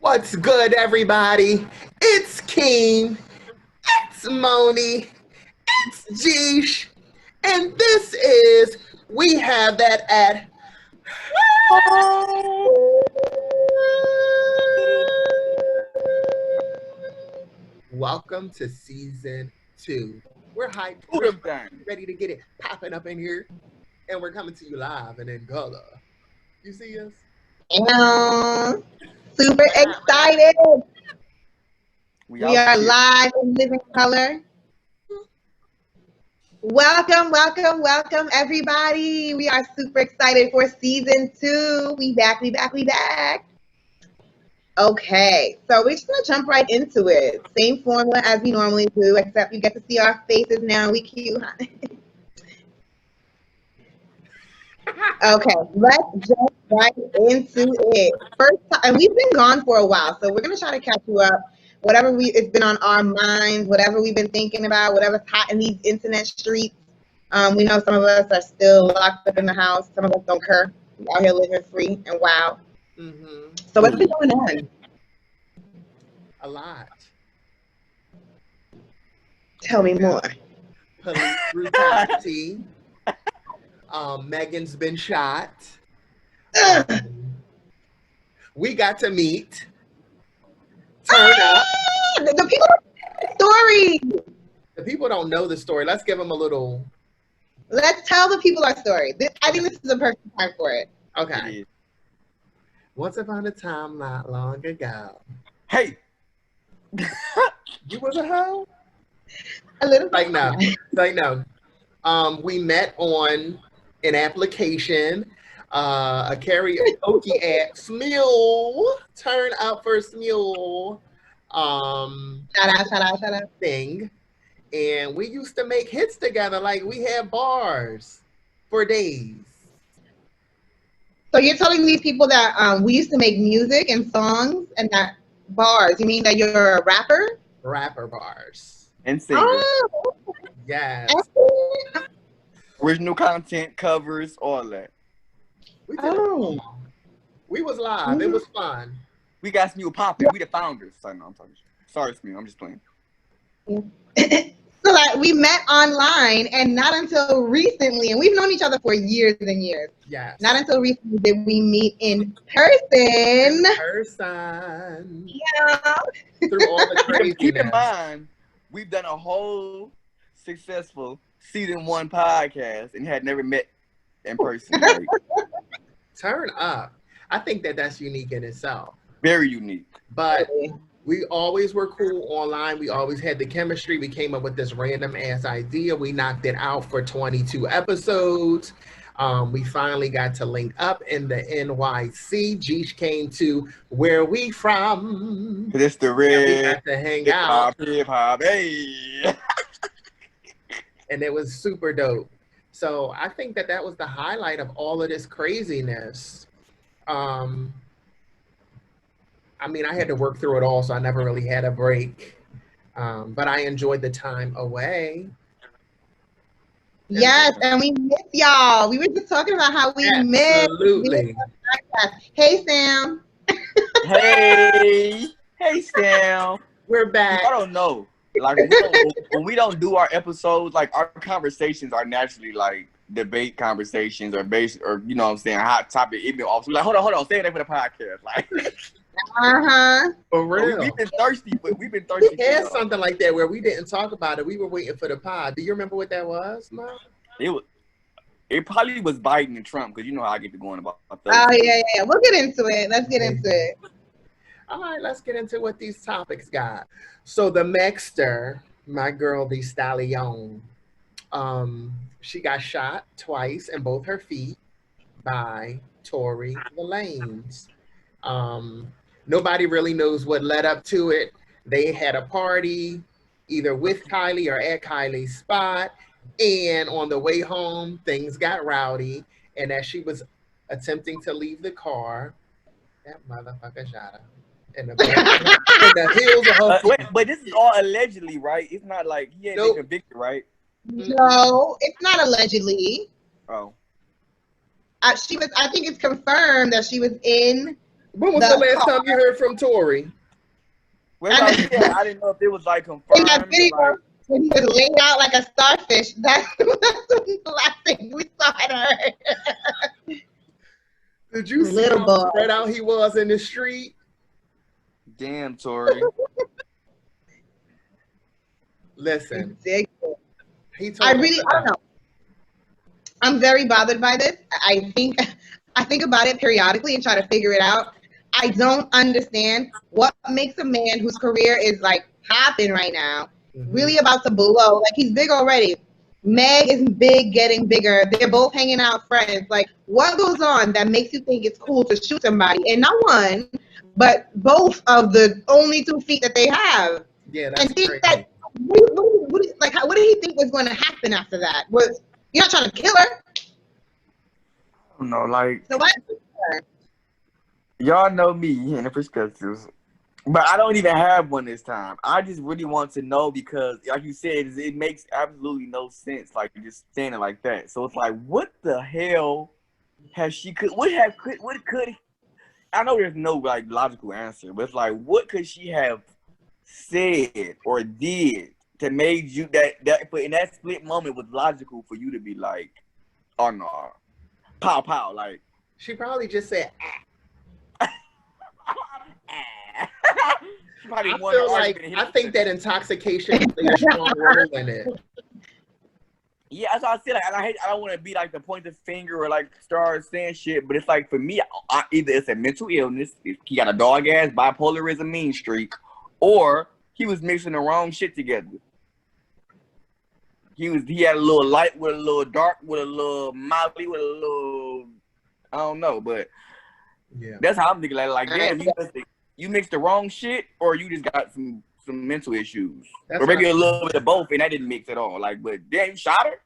What's good, everybody? It's Keem, it's Moni, it's JeeSH, and this is We Have That at Welcome to season 2. We're hyped, Who we're them things? ready to get it popping up in here, and we're coming to you live and in color. You see us? Super excited. We We out are here. live in living color. Welcome, everybody. We are super excited for season 2. We back. Okay, so we're just gonna jump right into it. Same formula as we normally do, except you get to see our faces now. We cute, huh? Okay, let's jump right into it. First time, and we've been gone for a while, so we're gonna try to catch you up. Whatever it's been on our minds, whatever we've been thinking about, whatever's hot in these internet streets. We know some of us are still locked up in the house. Some of us don't care. We out here living free and wild. So what's been going on? A lot. Tell me more. Police brutality. Megan's been shot. We got to meet. Turn up. The people story. The people don't know the story. Let's give them a little. Let's tell the people our story. I think this is the perfect time for it. Okay. Once upon a time, not long ago. Hey, You was a hoe? A little Like no. We met on an application, a karaoke app, Smule. Turn up for Smule. Shout out. Thing. And we used to make hits together. Like we had bars for days. So you're telling these people that we used to make music and songs and that bars. You mean that you're a rapper? Rapper bars. and singer. Oh, Yes. Original content, covers, all that. We did it all. We was live. It was fun. We got Smule popping. We the founders. Sorry, no, I'm talking. Sorry, Smule. I'm just playing. So like we met online and not until recently, and we've known each other for years and years. Yes. Not until recently did we meet in person. Yeah. Through all the craziness. Keep in mind, we've done a whole successful season 1 podcast and had never met in person. Like, Turn up. I think that that's unique in itself. very unique. But we always were cool online. We always had the chemistry. We came up with this random ass idea. We knocked it out for 22 episodes. We finally got to link up in the NYC. JeeSH came to where we from. It's the And we red got to hang out. hip hop, hey. And it was super dope. So I think that that was the highlight of all of this craziness. I mean, I had to work through it all, so I never really had a break. But I enjoyed the time away. Yes, and we miss y'all. We were just talking about how we miss. Absolutely. Hey, Sam. Hey Sam. We're back. I don't know. Like when we don't do our episodes, like our conversations are naturally like debate conversations or based or you know what I'm saying, hot topic. It been off. Like hold on, say that for the podcast. Like For real. we've been thirsty. We had something like that where we didn't talk about it. We were waiting for the pod. Do you remember what that was, Mom? It probably was Biden and Trump because you know how I get to going about. Oh yeah. We'll get into it. Let's get into it. All right, let's get into what these topics got. So the Maxter, my girl, the Stallion, she got shot twice in both her feet by Tory the Lanes. Nobody really knows what led up to it. They had a party either with Kylie or at Kylie's spot. And on the way home, things got rowdy. And as she was attempting to leave the car, that motherfucker shot her. In the heels of her feet. But this is all allegedly, right? It's not like he ain't been convicted, right? No, it's not allegedly. Oh. I think it's confirmed that she was in When was the last time you heard from Tory? Well, I didn't know if it was like in that confirmed. video, Like, when he was laid out like a starfish, that's the last thing we saw in her. Did you see Little how boy. spread out he was in the street? damn, Tory. Listen, Ridiculous. he told I us don't know. I'm very bothered by this. I think about it periodically and try to figure it out. I don't understand what makes a man whose career is like popping right now, really about to blow. Like he's big already. Meg is big, getting bigger. They're both hanging out friends. Like, what goes on that makes you think it's cool to shoot somebody? And not one, but both of the only 2 feet that they have. Yeah, that's and think crazy. that what did he think was going to happen after that? Was you're not trying to kill her? I don't know, like, So what? y'all know me and the perspectives, but I don't even have one this time. I just really want to know because, like you said, it makes absolutely no sense, like just saying it like that. So it's like, what the hell has she could? What could? I know there's no like logical answer, but it's like, what could she have said or did to made you but in that split moment was logical for you to be like, oh no, pow pow, like. She probably just said, I think that intoxication played a strong role in it. Yeah, that's what I said. Like, I don't want to be like the point the finger or like start saying shit, but it's like for me, either it's a mental illness, if he got a dog ass bipolarism mean streak, or he was mixing the wrong shit together. He had a little light with a little dark with a little molly with a little, I don't know, but yeah, that's how I'm thinking. Like damn, you mixed the wrong shit, or you just got some mental issues, or maybe a little bit of both, and that didn't mix at all. Like, but damn, you shot her.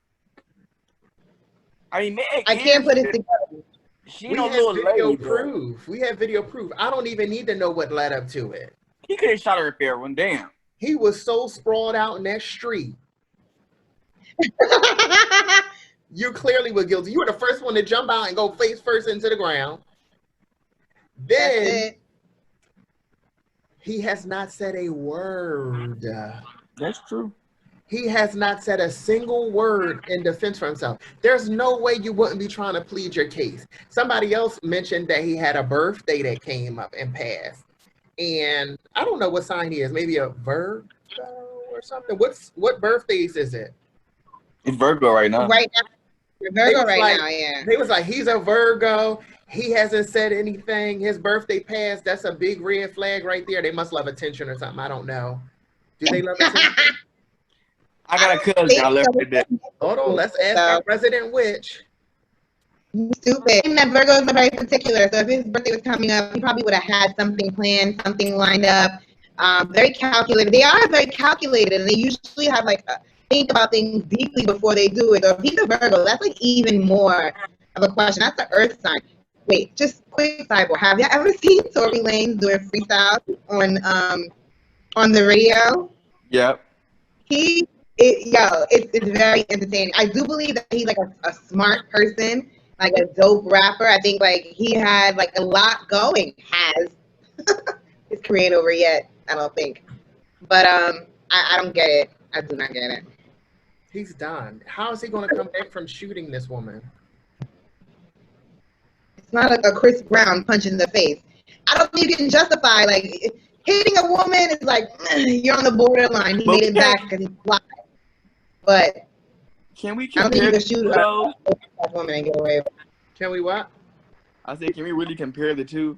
I mean, Meg, I can't put it together. She no little video proof. We have video proof. I don't even need to know what led up to it. He could have shot her a fair one. Damn. He was so sprawled out in that street. You clearly were guilty. You were the first one to jump out and go face first into the ground. Then he has not said a word. That's true. He has not said a single word in defense for himself. There's no way you wouldn't be trying to plead your case. Somebody else mentioned that he had a birthday that came up and passed. And I don't know what sign he is. Maybe a Virgo or something. What birthdays is it? It's Virgo right now. Right now. Virgo right now, yeah. They was like, he's a Virgo. He hasn't said anything. His birthday passed. That's a big red flag right there. They must love attention or something. I don't know. Do they love attention? I got a cousin I left it there. Hold on, let's ask our President Witch. You stupid. And that Virgos are very particular. So if his birthday was coming up, he probably would have had something planned, something lined up. Very calculated. They are very calculated, and they usually have like think about things deeply before they do it. So if he's a Virgo, that's like even more of a question. That's the Earth sign. Wait, just quick sidebar. Have you ever seen Tory Lanez doing freestyles on the radio? Yep. It's very entertaining. I do believe that he's like a smart person, like a dope rapper. I think like he had like a lot going. Has his career ain't over yet, I don't think. But I don't get it. I do not get it. He's done. How is he going to come back from shooting this woman? It's not like a Chris Brown punch in the face. I don't think you can justify like hitting a woman is like you're on the borderline. He made it back because he flied. But can we I don't think you compare can shoot a woman and get away with it. Can we what? I said, can we really compare the two?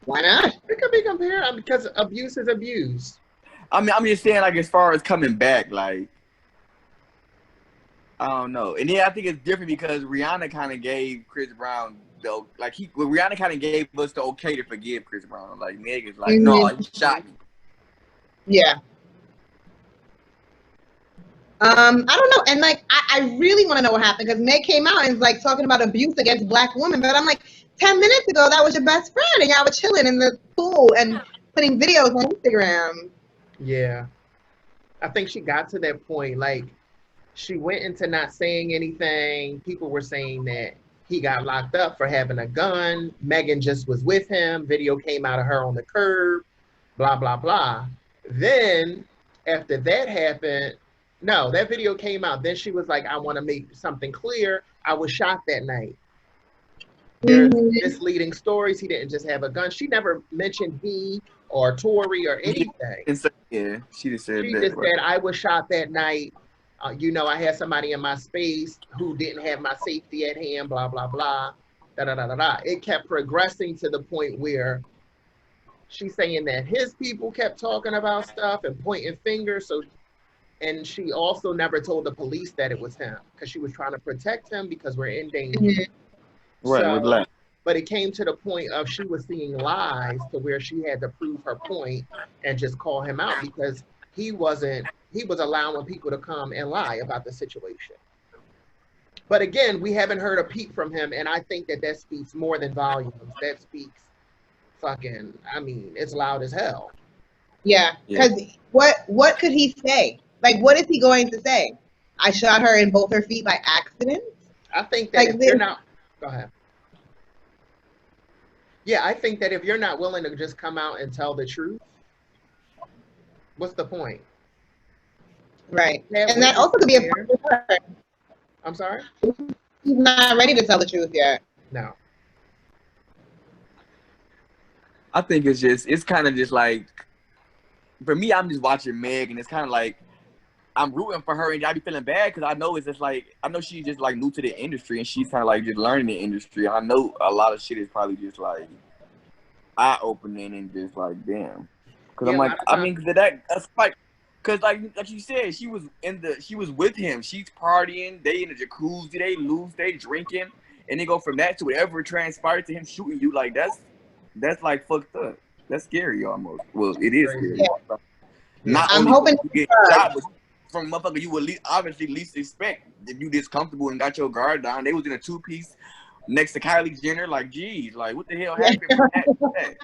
Why not? It could be compared because abuse is abuse. I mean, I'm just saying, like, as far as coming back, like, I don't know. And then I think it's different because Rihanna kind of gave Chris Brown, though, like, Rihanna kind of gave us the okay to forgive Chris Brown. Like, Meg is like, no, he shot me. Yeah. I don't know. And, like, I really want to know what happened because Meg came out and was, like, talking about abuse against Black women. But I'm like, 10 minutes ago, that was your best friend and y'all were chilling in the pool and putting videos on Instagram. Yeah. I think she got to that point. Like, she went into not saying anything. People were saying that He got locked up for having a gun. Megan just was with him. Video came out of her on the curb, blah, blah, blah. Then after that happened, no, that video came out. Then she was like, I want to make something clear. I was shot that night. There's misleading stories. He didn't just have a gun. She never mentioned he or Tory or anything. Yeah, she just said She that. just said, I was shot that night. You know, I had somebody in my space who didn't have my safety at hand, blah, blah, blah. Da, da, da, da, da. It kept progressing to the point where she's saying that his people kept talking about stuff and pointing fingers. So, and she also never told the police that it was him because she was trying to protect him because we're in danger. Right, So, we're black. but it came to the point of she was seeing lies to where she had to prove her point and just call him out because he was allowing people to come and lie about the situation. But again, we haven't heard a peep from him, and I think that speaks more than volumes. That speaks fucking, I mean, it's loud as hell. Yeah, because what could he say? Like, what is he going to say? I shot her in both her feet by accident? I think that if you're not, go ahead. Yeah, I think that if you're not willing to just come out and tell the truth, what's the point? Right. And that also could be a part of her. I'm sorry? He's not ready to tell the truth yet. No. I think it's kind of just like, for me, I'm just watching Meg, and it's kind of like, I'm rooting for her, and I be feeling bad because I know it's just like, I know she's just like new to the industry, and she's kind of like just learning the industry. I know a lot of shit is probably just like eye opening and just like damn. Because I'm like, I mean, that's like, because like you said, she was with him. She's partying, they in the jacuzzi, they lose, they drinking, and they go from that to whatever transpired to him shooting you. Like that's like fucked up. That's scary almost. Well, it is scary. Yeah. Not I'm only hoping you get shot, but from a motherfucker you would obviously least expect if you this comfortable and got your guard down. They was in a 2-piece next to Kylie Jenner. Like, geez, like what the hell happened from that?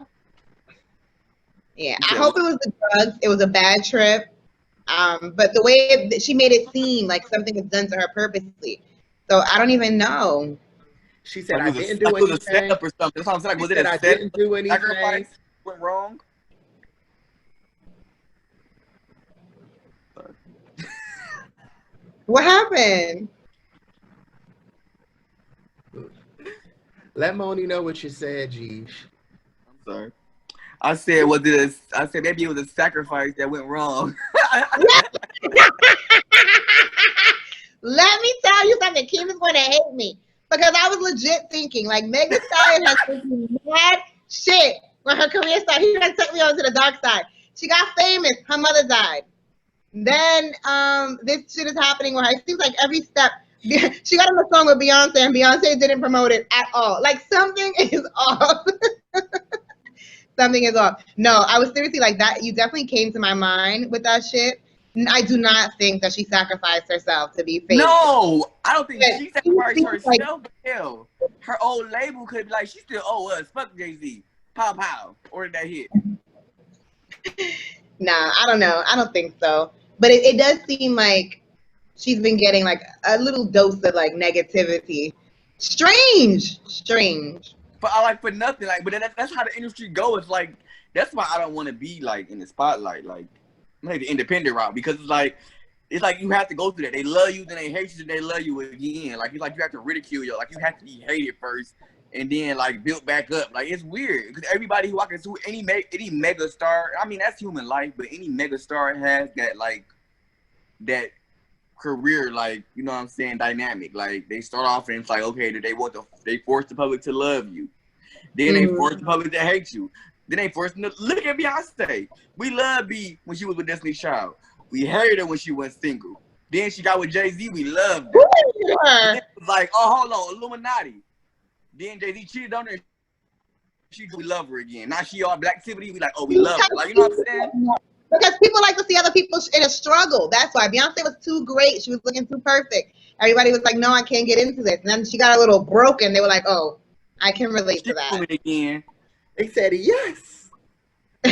Yeah, I hope it was the drugs. It was a bad trip. But the way she made it seem like something was done to her purposely. So I don't even know. She said, like I didn't do anything. It was a setup or something. That's what I'm saying. Like, was it a setup? I didn't do anything. Sacrifice went wrong? What happened? Let Moni know what you said, JeeSH. I'm sorry. I said maybe it was a sacrifice that went wrong. Let me tell you something. Keem is going to hate me because I was legit thinking like Meg Thee Stallion has been mad shit when her career started. He done took me over to the dark side. She got famous. Her mother died. Then this shit is happening with her. It seems like every step. She got on a song with Beyonce, and Beyonce didn't promote it at all. Like something is off. Something is off. No, I was seriously like that. You definitely came to my mind with that shit. I do not think that she sacrificed herself to be famous. No, I don't think she sacrificed herself. Like, hell, her old label could be like, she still owe us. Fuck Jay-Z. Pow pow. Order that hit. Nah, I don't know. I don't think so. But it does seem like she's been getting like a little dose of like negativity. Strange. But I like for nothing. Like, but that's how the industry goes. Like, that's why I don't want to be like in the spotlight. Like the independent route, because it's like you have to go through that. They love you, then they hate you, then they love you again. Like it's like you have to ridicule you. Like you have to be hated first, and then like built back up. Like it's weird because everybody who walks into any mega star, I mean that's human life, but any mega star has that like that career, like you know what I'm saying, dynamic. Like they start off and it's like okay, they force the public to love you, then they force the public to hate you. Then they forced them to look at Beyonce. We love B when she was with Destiny's Child. We hated her when she went single. Then she got with Jay-Z. We loved her. It was like, oh, hold on, Illuminati. Then Jay-Z cheated on her. We love her again. Now she all black activity. We like, oh, we love her. Like, you know what I'm saying? Because people like to see other people in a struggle. That's why Beyonce was too great. She was looking too perfect. Everybody was like, no, I can't get into this. And then she got a little broken. They were like, oh, I can relate to that. Again. They said yes. We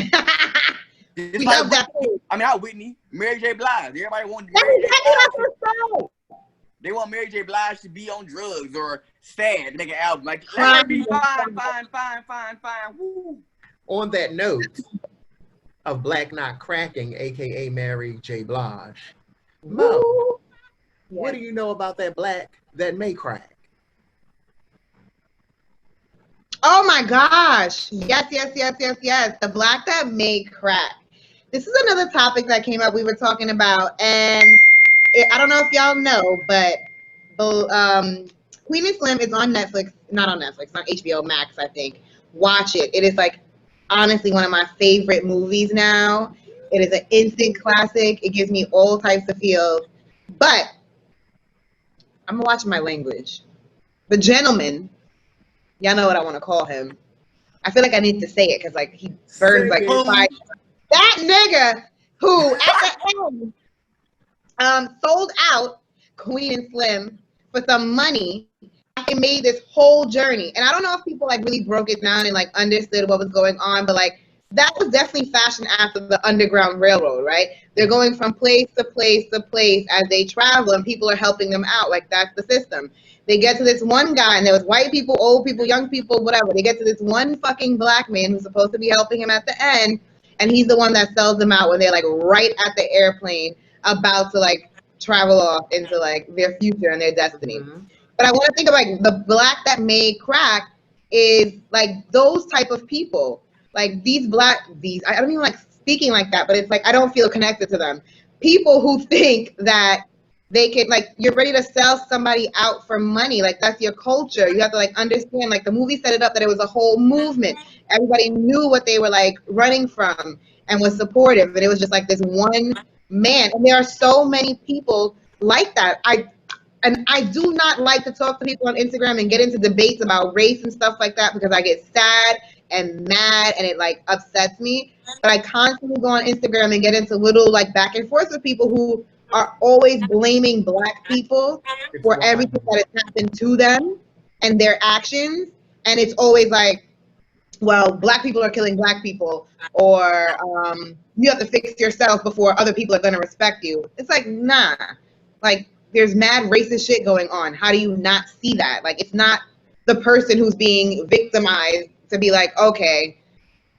love that. I mean, Whitney, Mary J. Blige. Everybody wanted That's exactly what I was saying. They want Mary J. Blige to be on drugs or sad to make an album. Like, let her be fine. Woo. On that note of Black Not Cracking, aka Mary J. Blige, Mo, what do you know about that black that may crack? Oh my gosh. Yes. The black that may crack. This is another topic that came up we were talking about. And I don't know if y'all know, but Queen and Slim is on Netflix. Not on Netflix, on HBO Max, I think. Watch it. It is like honestly one of my favorite movies now. It is an instant classic. It gives me all types of feels. But I'm watching my language. The gentleman, y'all know what I want to call him. I feel like I need to say it because like he burns like fire. That nigga who at the end sold out Queen and Slim for some money and made this whole journey. And I don't know if people like really broke it down and like understood what was going on, but like that was definitely fashioned after the Underground Railroad, right? They're going from place to place to place as they travel, and people are helping them out. Like that's the system. They get to this one guy, and there was white people, old people, young people, whatever. They get to this one fucking black man who's supposed to be helping him at the end, and he's the one that sells them out when they're like right at the airplane about to like travel off into like their future and their destiny. Mm-hmm. But I want to think of like the black that may crack is like those type of people. Like I don't even like speaking like that, but it's like I don't feel connected to them. People who think that they can, like, you're ready to sell somebody out for money. Like that's your culture. You have to like understand, like the movie set it up that it was a whole movement. Everybody knew what they were like running from and was supportive. And it was just like this one man. And there are so many people like that. I do not like to talk to people on Instagram and get into debates about race and stuff like that because I get sad and mad and it like upsets me. But I constantly go on Instagram and get into little like back and forth with people who are always blaming black people for everything that has happened to them and their actions. And it's always like, well, black people are killing black people, or you have to fix yourself before other people are going to respect you. It's like, nah, like there's mad racist shit going on. How do you not see that? Like, it's not the person who's being victimized to be like, okay,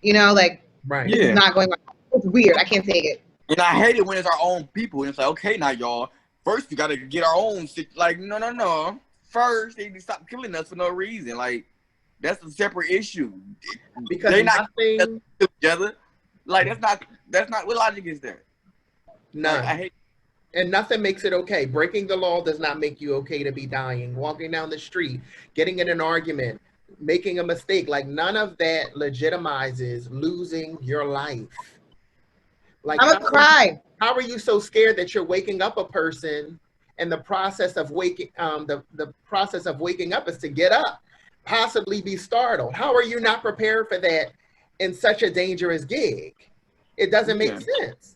you know, like, right. This is not going on. It's weird. I can't take it. And I hate it when it's our own people. And it's like, okay, now y'all, first we got to get our own shit. Like, no. First, they need to stop killing us for no reason. Like, that's a separate issue. Because they're not together. Like, that's not, what logic is there? None. Like, I hate. And nothing makes it okay. Breaking the law does not make you okay to be dying. Walking down the street, getting in an argument, making a mistake, like none of that legitimizes losing your life. Like, I'm gonna cry. How are you so scared that you're waking up a person, and the process of waking the process of waking up is to get up, possibly be startled? How are you not prepared for that in such a dangerous gig? It doesn't make sense.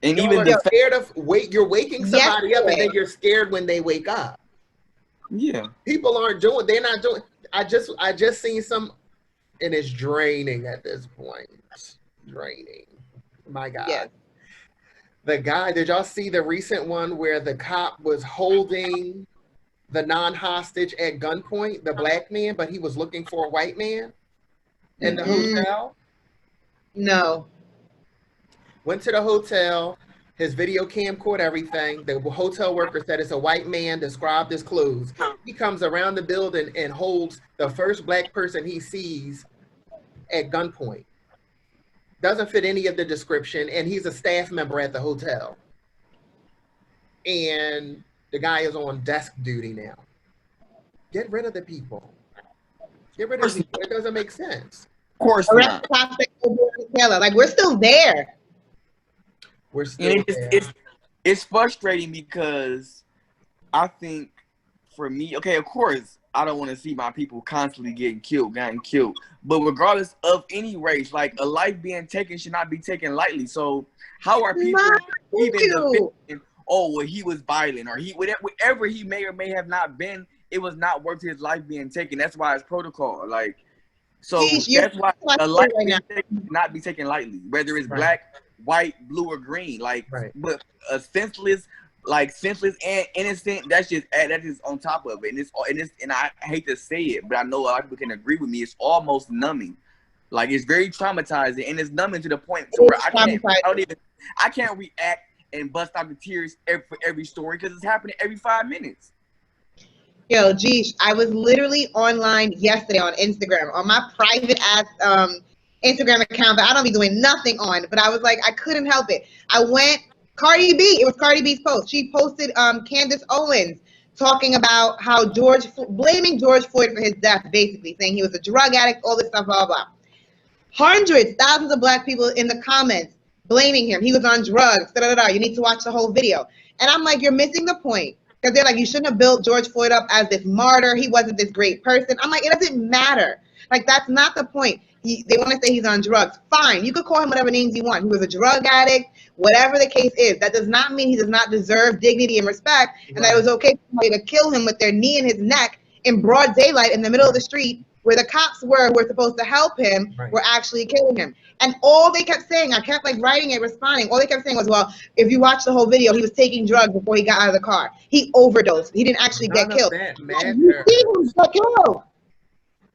And Y'all even are scared of you're waking somebody up, and then you're scared when they wake up. Yeah. People they're not doing. I just seen some, and it's draining at this point. Draining. My God. Yes. The guy, did y'all see the recent one where the cop was holding the non-hostage at gunpoint, the black man, but he was looking for a white man in the hotel? No. Went to the hotel. His video cam caught everything. The hotel worker said it's a white man, described his clothes. He comes around the building and holds the first black person he sees at gunpoint. Doesn't fit any of the description, and he's a staff member at the hotel. And the guy is on desk duty now. Get rid of the people. Get rid of the people. It doesn't make sense. Of course not. Like, we're still there. We're still there. It's frustrating because I think for me, okay, of course, I don't want to see my people constantly getting killed. But regardless of any race, like a life being taken should not be taken lightly. So how are people even defending, oh, well, he was violent, or whatever he may or may have not been, it was not worth his life being taken. That's why it's protocol. Like, so that's why a life being taken should not be taken lightly, whether it's black, white, blue, or green. Like, but a senseless like senseless and innocent. That's just on top of it, and I hate to say it, but I know a lot of people can agree with me. It's almost numbing. Like it's very traumatizing, and it's numbing to the point to where I can't react and bust out the tears for every story because it's happening every 5 minutes. Yo, JeeSH, I was literally online yesterday on Instagram on my private ass Instagram account that I don't be doing nothing on, but I was like, I couldn't help it. I went Cardi B. It was Cardi B's post. She posted Candace Owens talking about how blaming George Floyd for his death, basically saying he was a drug addict, all this stuff, blah, blah, blah. Hundreds, thousands of black people in the comments blaming him. He was on drugs, da, da, da, da. You need to watch the whole video. And I'm like, you're missing the point. Because they're like, you shouldn't have built George Floyd up as this martyr. He wasn't this great person. I'm like, it doesn't matter. Like, that's not the point. They want to say he's on drugs. Fine. You could call him whatever names you want. He was a drug addict, whatever the case is. That does not mean he does not deserve dignity and respect, and that it was okay for somebody to kill him with their knee in his neck in broad daylight in the middle of the street where the cops who were supposed to help him were actually killing him. And all they kept saying, I kept like writing it, responding, all they kept saying was, well, if you watch the whole video, he was taking drugs before he got out of the car. He overdosed. He didn't actually get killed.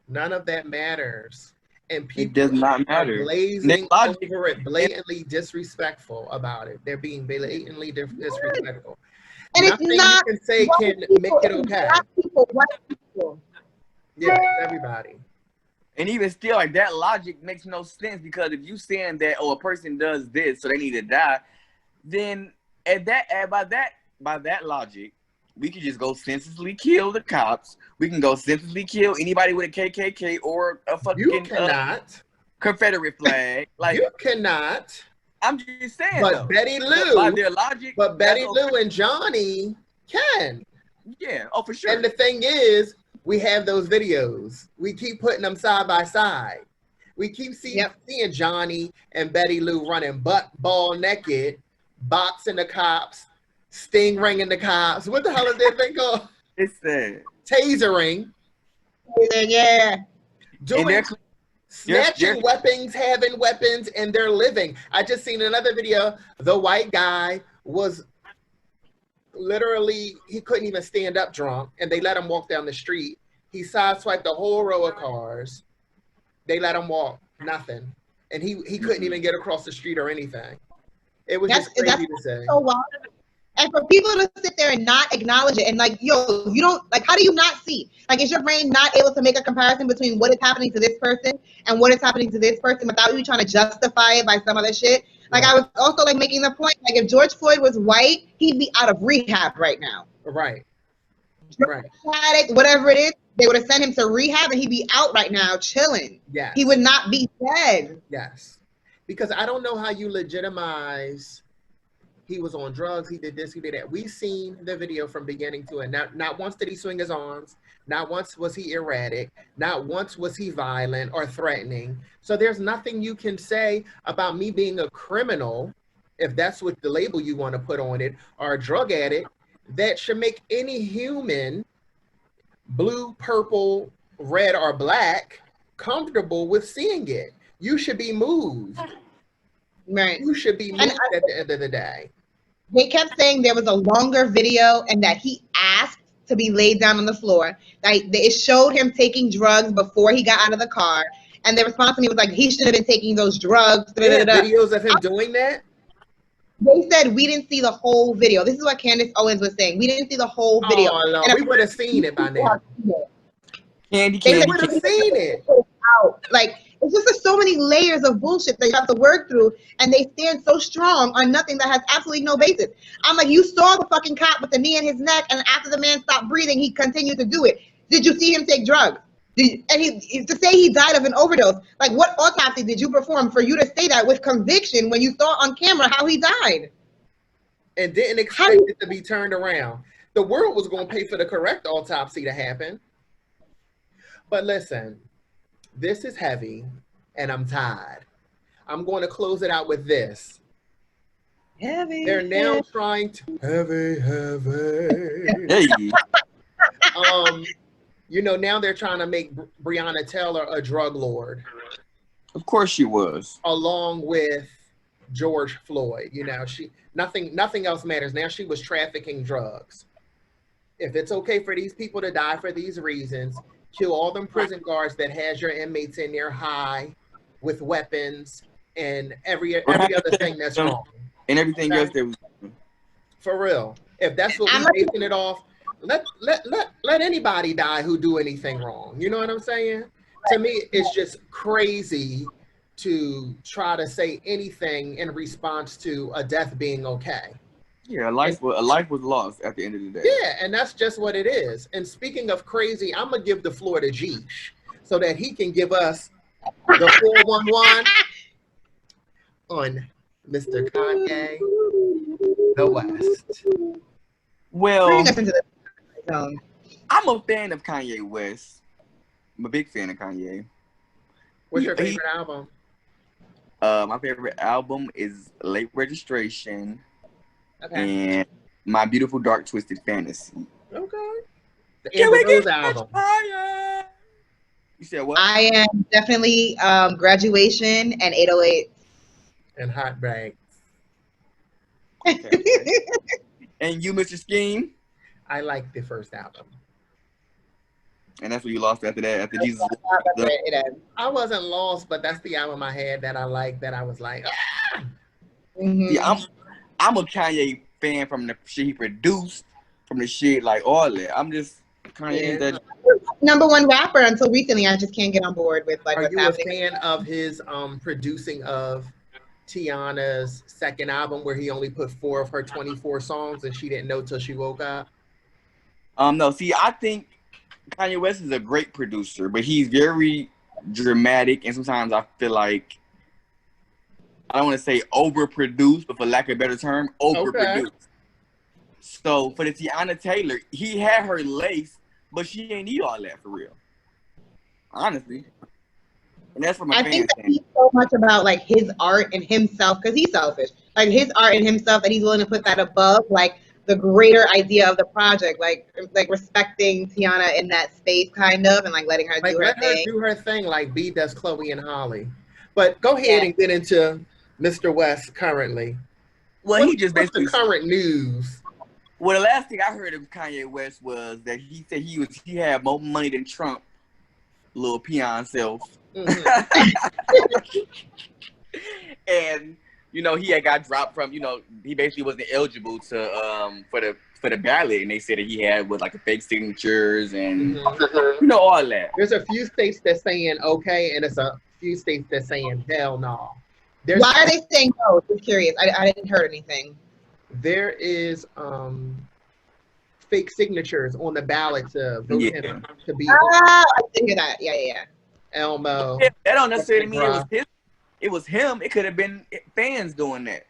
None of that matters. And people does not matter. Blazing over it, blatantly disrespectful about it. They're being blatantly disrespectful. And nothing it's not you can say can make it okay. White people. Yeah, everybody. And even still, like that logic makes no sense because if you saying that a person does this, so they need to die, then by that logic, we could just go senselessly kill the cops. We can go senselessly kill anybody with a KKK or a fucking Confederate flag. Like you cannot. I'm just saying. But though, Betty Lou, by their logic, but Betty Lou and Johnny can. Yeah, oh for sure. And the thing is, we have those videos. We keep putting them side by side. We keep seeing Johnny and Betty Lou running ball naked, boxing the cops, sting ringing the cops. What the hell is that thing called? It's sad. Tasering. Yeah. Doing snatching weapons, having weapons, and they're living. I just seen another video. The white guy was literally, he couldn't even stand up drunk, and they let him walk down the street. He sideswiped a whole row of cars. They let him walk, nothing. And he couldn't even get across the street or anything. It was just crazy to say. So wild. And for people to sit there and not acknowledge it and like, yo, you don't, like, how do you not see? Like, is your brain not able to make a comparison between what is happening to this person and what is happening to this person without you trying to justify it by some other shit? Like, I was also like making the point, like, if George Floyd was white, he'd be out of rehab right now. Right. Addict, whatever it is, they would have sent him to rehab and he'd be out right now chilling. Yes. He would not be dead. Yes. Because I don't know how you legitimize he was on drugs, he did this, he did that. We've seen the video from beginning to end. Not once did he swing his arms. Not once was he erratic. Not once was he violent or threatening. So there's nothing you can say about me being a criminal, if that's what the label you want to put on it, or a drug addict, that should make any human, blue, purple, red, or black, comfortable with seeing it. You should be moved. Right. You should be moved at the end of the day. They kept saying there was a longer video and that he asked to be laid down on the floor. Like, it showed him taking drugs before he got out of the car. And the response to me was like, he should have been taking those drugs. Videos of him doing that? They said we didn't see the whole video. This is what Candace Owens was saying. We didn't see the whole video. Oh, no. We would have seen it by now. Candy would have seen it. Like, it's just so many layers of bullshit that you have to work through, and they stand so strong on nothing that has absolutely no basis. I'm like, you saw the fucking cop with the knee in his neck, and after the man stopped breathing, he continued to do it. Did you see him take drugs? To say he died of an overdose, like, what autopsy did you perform for you to say that with conviction when you saw on camera how he died? And didn't expect it to be turned around. The world was going to pay for the correct autopsy to happen. But listen, this is heavy, and I'm tired. I'm going to close it out with this. Heavy. They're now trying to heavy. Hey. You know, now they're trying to make Breonna Taylor a drug lord. Of course she was. Along with George Floyd. You know, nothing else matters. Now she was trafficking drugs. If it's okay for these people to die for these reasons, kill all them prison guards that has your inmates in there high with weapons and every other thing that's wrong. And everything else that was for real. If that's what I'm we basing it off, let anybody die who do anything wrong. You know what I'm saying? To me, it's just crazy to try to say anything in response to a death being okay. Yeah, a life was lost at the end of the day. Yeah, and that's just what it is. And speaking of crazy, I'm gonna give the floor to JeeSH so that he can give us the 411 on Mr. Kanye the West. Well, Bring us into the zone. I'm a fan of Kanye West. I'm a big fan of Kanye. What's your favorite album? My favorite album is Late Registration. Okay. And My Beautiful Dark Twisted Fantasy. Okay. The Amber Rose album. You said what? I am definitely Graduation and 808. And Hot Bags. Okay. And you, Mr. Scheme? I like the first album. And that's what you lost after that, after Jesus. I wasn't lost, but that's the album I had that I liked, that I was like, ah! Mm-hmm. Yeah, I'm a Kanye fan from the shit he produced, from the shit, like all that. I'm just Kanye. Yeah. That #1 rapper until recently. I just can't get on board with like Are what's you happening. a fan of his producing of Tiana's second album where he only put 4 of her 24 songs and she didn't know till she woke up? No, see, I think Kanye West is a great producer, but he's very dramatic, and sometimes I feel like, I don't want to say overproduced, but for lack of a better term, overproduced. Okay. So for the Tiana Taylor, he had her lace, but she ain't need all that for real. Honestly. And that's what my fans think that he's so much about like his art and himself, because he's selfish. Like his art and himself, that he's willing to put that above like the greater idea of the project, like respecting Tiana in that space, kind of, and like letting her do her thing. Let her do her thing, like B does Chloe and Holly. But go ahead and get into Mr. West currently. Well, he just basically the current news. Well, the last thing I heard of Kanye West was that he said he had more money than Trump, little peon self. Mm-hmm. And you know, he had got dropped from, you know, he basically wasn't eligible to for the ballot, and they said that he had with like the fake signatures and you know, all that. There's a few states that's saying okay, and it's a few states that's saying hell no. Why are they saying no? I'm curious. I didn't hear anything. There is fake signatures on the ballot to vote him to be. I didn't hear that. Yeah. Elmo. That don't necessarily mean it was his. It was him. It could have been fans doing that.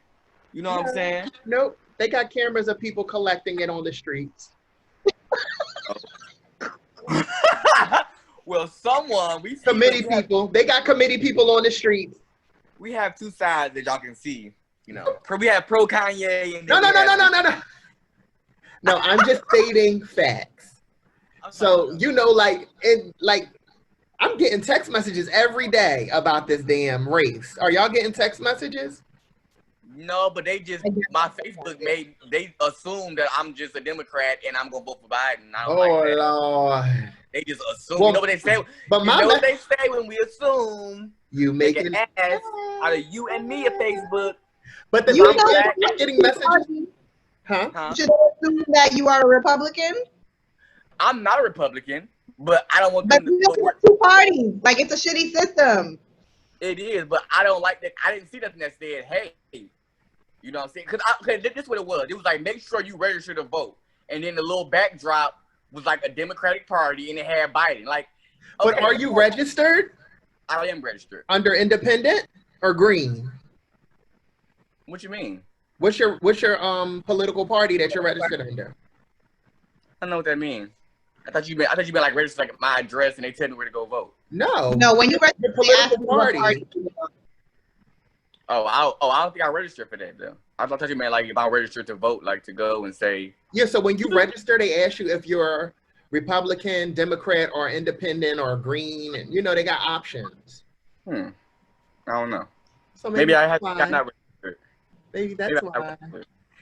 You know what I'm saying? Nope. They got cameras of people collecting it on the streets. Well, committee people. They got committee people on the streets. We have two sides that y'all can see. You know, we have pro Kanye and no. No, I'm just stating facts. So you know, I'm getting text messages every day about this damn race. Are y'all getting text messages? No, but they my Facebook they assume that I'm just a Democrat and I'm gonna vote for Biden. I don't like that. Lord. They just assume. Well, you know what they say? But what they say when we assume? You make an ass out of you and me at Facebook. But the I'm getting messages. Huh? You should assume that you are a Republican. I'm not a Republican, but I don't want them to. But you have 2 parties. Like, it's a shitty system. It is, but I don't like that. I didn't see nothing that said, hey, you know what I'm saying? Because this is what it was. It was like, make sure you register to vote. And then the little backdrop was like a Democratic Party, and it had Biden. Like, okay, but are you registered? I am registered. Under independent or green? What you mean? What's your political party that you're registered under? I don't know what that means. I thought you meant like register like my address and they tell me where to go vote. No, when you register political party. Oh, I don't think I registered for that though. I thought you meant like if I registered to vote, like to go and say. Yeah, so when you register, they ask you if you're Republican, Democrat, or Independent, or Green, and you know they got options. I don't know. So maybe I got not registered. Maybe that's why.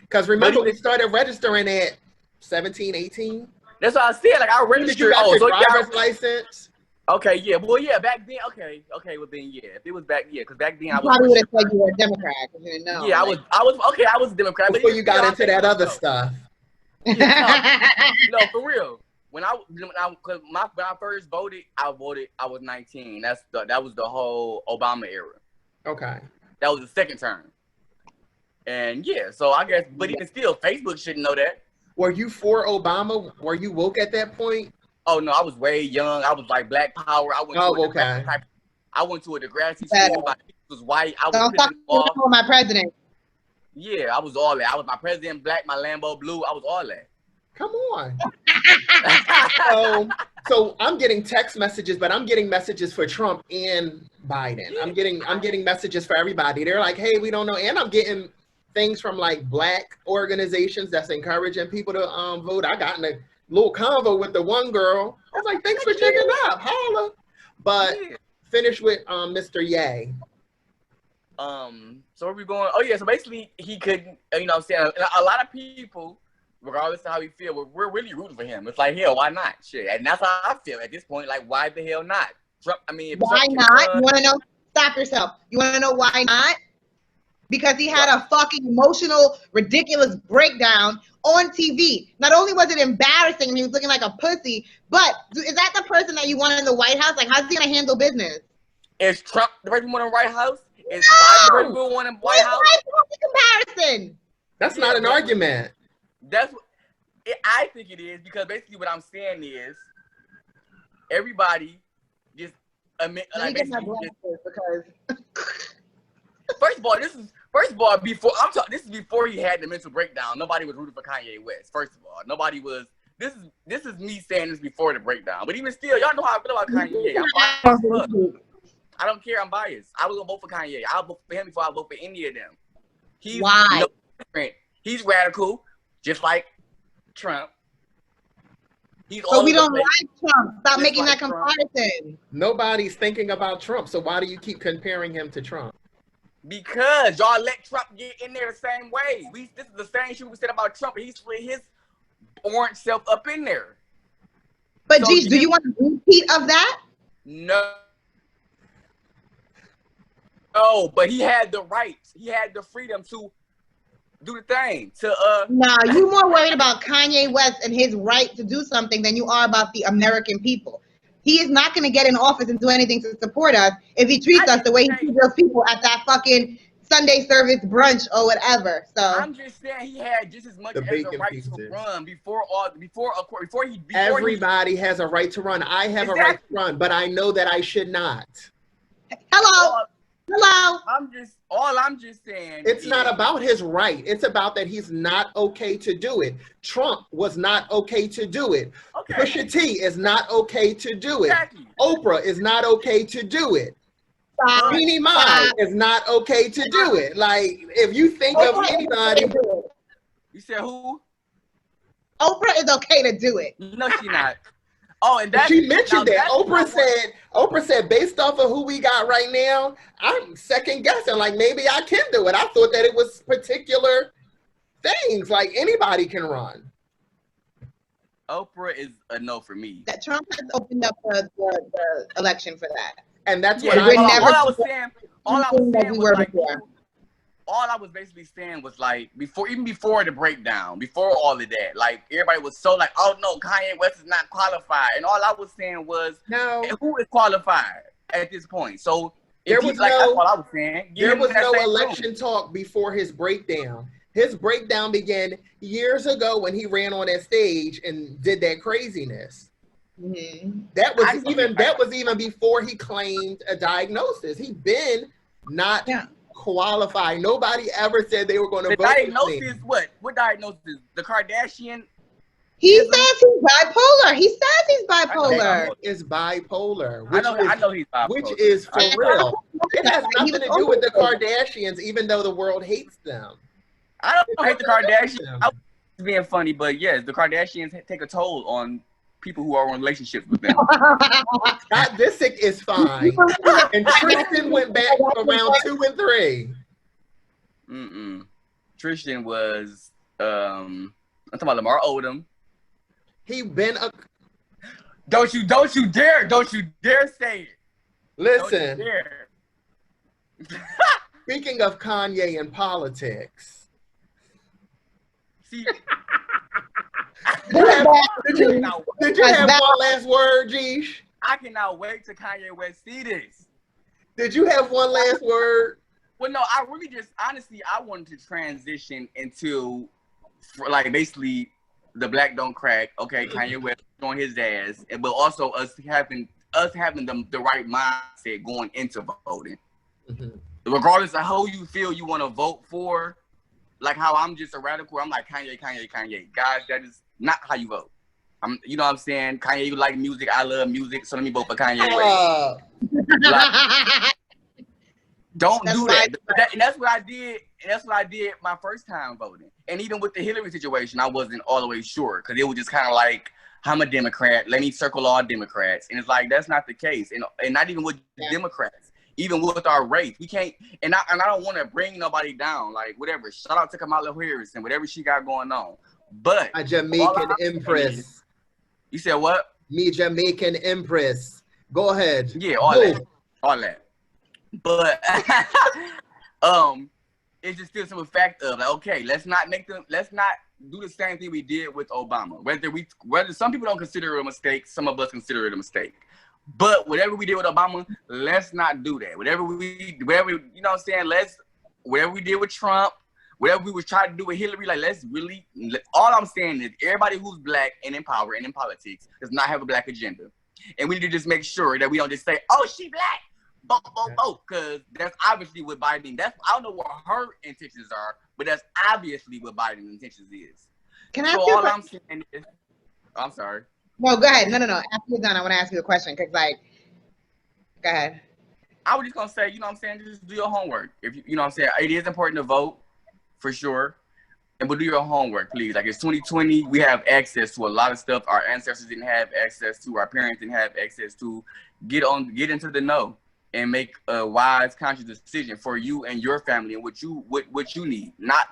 Because remember, we started registering at 17, 18. That's what I said. Like I registered. Did you got your driver's license? Okay, yeah. Well, yeah. Back then, okay. Well, then, yeah. If it was back, yeah. Because back then, I was. Probably would have said you were a Democrat. You didn't know. Yeah, I was okay. I was a Democrat. Before you got into that other stuff. Yeah, no, for real. When I first voted, I was 19. That was the whole Obama era. Okay. That was the second term. And yeah, so I guess, but even still, Facebook shouldn't know that. Were you for Obama? Were you woke at that point? Oh no, I was way young. I was like Black Power. I went to a Degrassi school. My teacher was white. I was for my president. Yeah, I was all that. I was my president black, my Lambo blue. I was all that. Come on. So I'm getting text messages, but I'm getting messages for Trump and Biden. I'm getting messages for everybody. They're like, hey, we don't know. And I'm getting things from like Black organizations that's encouraging people to vote. I got in a little convo with the one girl. I was like, thanks for checking up. Holla. But finish with Mr. Ye. So where we going? Oh yeah, so basically he couldn't, you know what I'm saying? A lot of people, regardless of how we feel, we're really rooting for him. It's like, hell, why not? Shit. And that's how I feel at this point. Like, why the hell not? Trump, I mean, why not? You want to know? Stop yourself. You want to know why not? Because he had a fucking emotional, ridiculous breakdown on TV. Not only was it embarrassing and he was looking like a pussy, but is that the person that you want in the White House? Like, how's he gonna handle business? Is Trump the person one in the White House? Is Biden the person one in the White House? Comparison. That's not an argument. That's what I think it is, because basically what I'm saying is everybody just like basically because First of all, this is before he had the mental breakdown. Nobody was rooting for Kanye West. First of all, nobody was. This is me saying this before the breakdown. But even still, y'all know how I feel about Kanye. I'm biased. I don't care. I'm biased. I was gonna vote for Kanye. I'll vote for him before I vote for any of them. He's no different. He's radical, just like Trump. So we don't like Trump. Stop making that comparison. Nobody's thinking about Trump. So why do you keep comparing him to Trump? Because y'all let Trump get in there the same way. This is the same shit we said about Trump. He split his orange self up in there. But so, geez, do you want a repeat of that? No. No, but he had the rights. He had the freedom to do the thing. Nah, you more worried about Kanye West and his right to do something than you are about the American people. He is not going to get in office and do anything to support us if he treats us the way he treats those people at that fucking Sunday service brunch or whatever. So I'm just saying he had just as much as a right to run before everybody has a right to run. I have a right to run, but I know that I should not. Hello. All I'm just saying it's not about his right. It's about that he's not okay to do it. Trump was not okay to do it. Okay. Pusha T is not okay to do it. Exactly. Oprah is not okay to do it. Beanie Man is not okay to do it. Like, if you think of anybody. You said who? Oprah is okay to do it. No, she's not. Oh, and that she mentioned that. Oprah said, based off of who we got right now, I'm second guessing. Like, maybe I can do it. I thought that it was particular things. Like, anybody can run. Oprah is a no for me. That Trump has opened up the election for that. And that's what all I was saying was all I was basically saying was like even before the breakdown, before all of that, like everybody was so like, oh no, Kanye West is not qualified, and all I was saying was, no, who is qualified at this point? So there was like, that's all I was saying. There was no election talk before his breakdown. His breakdown began years ago when he ran on that stage and did that craziness. Mm-hmm. That was even before he claimed a diagnosis. He'd been not qualified. Nobody ever said they were going to vote. Diagnosis? What diagnosis? The Kardashian? He says he's bipolar. He says he's bipolar. Is bipolar. I know he's bipolar. Which is for real. It has nothing to do with the Kardashians, even though the world hates them. I don't hate the Kardashians. I was being funny, but yes, the Kardashians take a toll on people who are in relationships with them. Scott Disick is fine. And Tristan went back around 2 and 3. Tristan was I'm talking about Lamar Odom. He been a Don't you dare say it. listen. Don't you dare. Speaking of Kanye and politics, See, did you have one last word, JeeSH? I cannot wait till Kanye West see this. Did you have one last word? Well, no, I really just honestly I wanted to transition into like basically the black don't crack. Okay, Kanye West on his ass, but also us having the right mindset going into voting. Mm-hmm. Regardless of how you feel you want to vote for, like how I'm just a radical, I'm like Kanye. Guys, that is not how you vote. You know what I'm saying? Kanye, you like music, I love music, so let me vote for Kanye West. Like, don't do that. And that's what I did. And that's what I did my first time voting. And even with the Hillary situation, I wasn't all the way sure because it was just kind of like, I'm a Democrat. Let me circle all Democrats. And it's like, that's not the case. And not even with Democrats. Even with our race, we can't. And I don't want to bring nobody down. Like whatever. Shout out to Kamala Harris and whatever she got going on. But a Jamaican Empress. You said what? Me Jamaican Empress. Go ahead. Yeah, all that. But it's just still some fact of like, okay, let's not do the same thing we did with Obama. Whether some people don't consider it a mistake, some of us consider it a mistake. But whatever we did with Obama, let's not do that. Whatever you know what I'm saying, whatever we did with Trump, whatever we was trying to do with Hillary, like all I'm saying is everybody who's black and in power and in politics does not have a black agenda. And we need to just make sure that we don't just say, oh, she black. Vote, because that's obviously what Biden. I don't know what her intentions are, but that's obviously what Biden's intentions is. Can I ask you a question? I'm saying is, I'm sorry. No, go ahead. No. After you're done, I want to ask you a question because, go ahead. I was just gonna say, you know what I'm saying, just do your homework. If you know what I'm saying, it is important to vote for sure, but do your homework, please. Like it's 2020, we have access to a lot of stuff our ancestors didn't have access to, our parents didn't have access to. Get into the know and make a wise, conscious decision for you and your family and what you need. Not,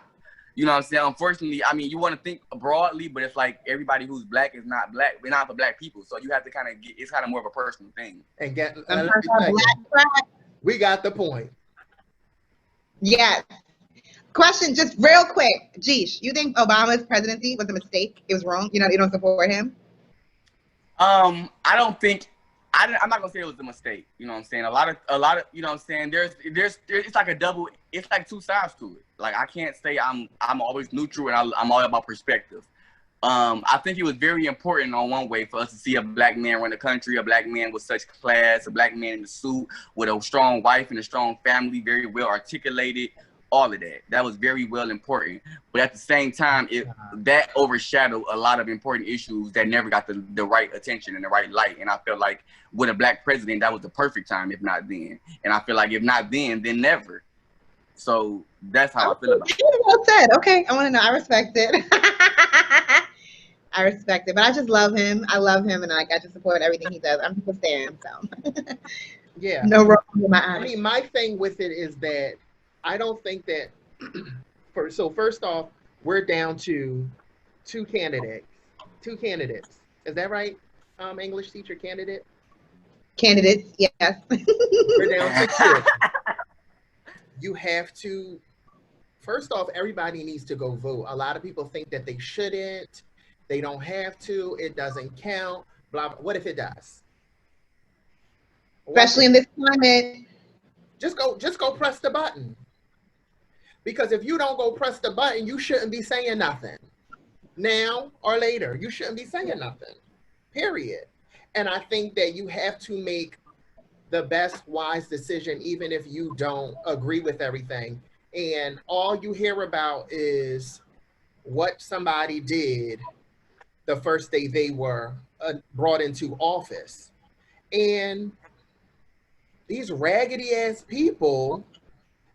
you know what I'm saying? Unfortunately, I mean, you want to think broadly, but it's like everybody who's black is not black. We're not for black people. So you have to it's kind of more of a personal thing. And we got the point. Yes. Question, just real quick. JeeSH, you think Obama's presidency was a mistake? It was wrong? You don't support him? I don't think, I'm not gonna say it was a mistake. You know what I'm saying? A lot of, you know what I'm saying? There's it's like it's like two sides to it. Like I can't say I'm always neutral and I'm all about perspective. I think it was very important on one way for us to see a black man run the country, a black man with such class, a black man in the suit with a strong wife and a strong family, very well articulated. All of that. That was very well important. But at the same time, that overshadowed a lot of important issues that never got the right attention and the right light. And I feel like with a black president, that was the perfect time, if not then. And I feel like if not then never. So that's how I feel about it. Well said. Okay. I want to know. I respect it. I respect it. But I just love him. I love him. And I just support everything he does. I'm just a fan. So yeah. No wrong with my eyes. I mean, my thing with it is that I don't think that first off, we're down to two candidates. Is that right? English teacher candidate? Candidates, yes. We're down to two. You have to, first off, everybody needs to go vote. A lot of people think that they shouldn't, they don't have to, it doesn't count, blah, blah. What if it does? Especially in this climate. Just go press the button. Because if you don't go press the button, you shouldn't be saying nothing. Now or later, you shouldn't be saying nothing, period. And I think that you have to make the best wise decision, even if you don't agree with everything. And all you hear about is what somebody did the first day they were brought into office. And these raggedy ass people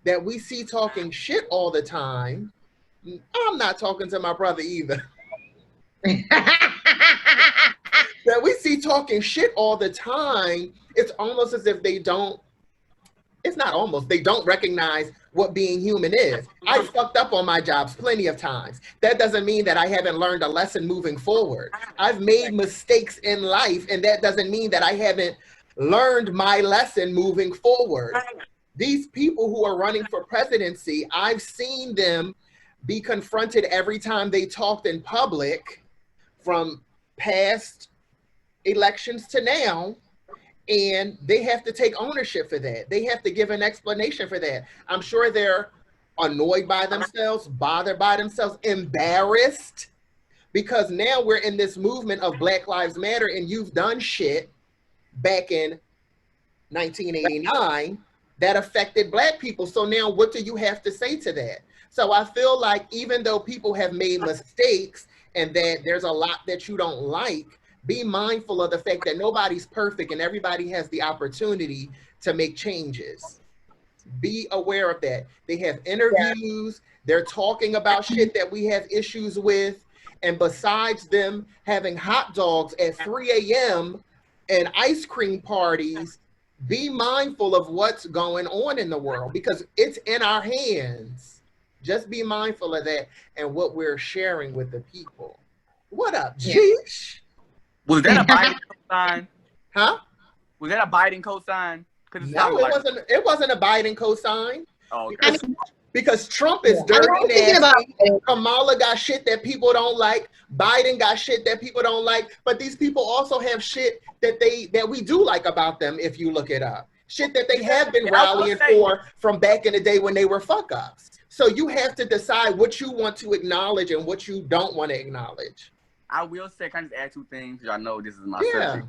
that we see talking shit all the time, I'm not talking to my brother either. That we see talking shit all the time, it's almost as if they don't recognize what being human is. I fucked up on my jobs plenty of times. That doesn't mean that I haven't learned a lesson moving forward. I've made mistakes in life, and that doesn't mean that I haven't learned my lesson moving forward. These people who are running for presidency, I've seen them be confronted every time they talked in public, from past elections to now, and they have to take ownership for that. They have to give an explanation for that. I'm sure they're annoyed by themselves, bothered by themselves, embarrassed, because now we're in this movement of Black Lives Matter, and you've done shit back in 1989 that affected Black people. So now what do you have to say to that? So I feel like even though people have made mistakes and that there's a lot that you don't like, be mindful of the fact that nobody's perfect and everybody has the opportunity to make changes. Be aware of that. They have interviews, they're talking about shit that we have issues with. And besides them having hot dogs at 3 a.m. and ice cream parties, be mindful of what's going on in the world, because it's in our hands. Just be mindful of that and what we're sharing with the people. What up, JeeSH? Was that a Biden cosign? Huh? Was that a Biden cosign? No, it wasn't. It wasn't a Biden cosign. Oh, okay. Because Trump is dirty, nasty. Kamala got shit that people don't like. Biden got shit that people don't like. But these people also have shit that we do like about them. If you look it up, shit that they have been rallying for from back in the day when they were fuck ups. So you have to decide what you want to acknowledge and what you don't want to acknowledge. I will say, can I just add two things? Y'all know this is my subject.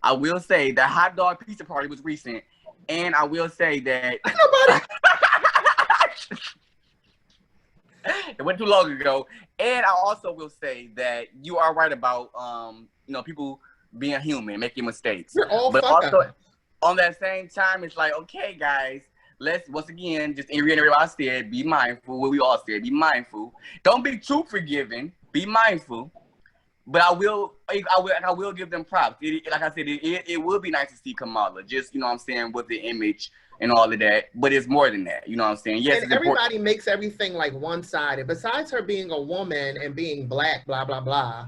I will say the hot dog pizza party was recent, and I will say that it went too long ago. And I also will say that you are right about people being human, making mistakes. You're all but fuck also up. On that same time, it's like, okay, guys, let's once again just reiterate what I said. Be mindful. What we all said. Be mindful. Don't be too forgiving. Be mindful. But I will give them props. Like I said, it would be nice to see Kamala, just, you know what I'm saying, with the image and all of that. But it's more than that, you know what I'm saying? Yes, and everybody makes everything like one-sided. Besides her being a woman and being Black, blah, blah, blah,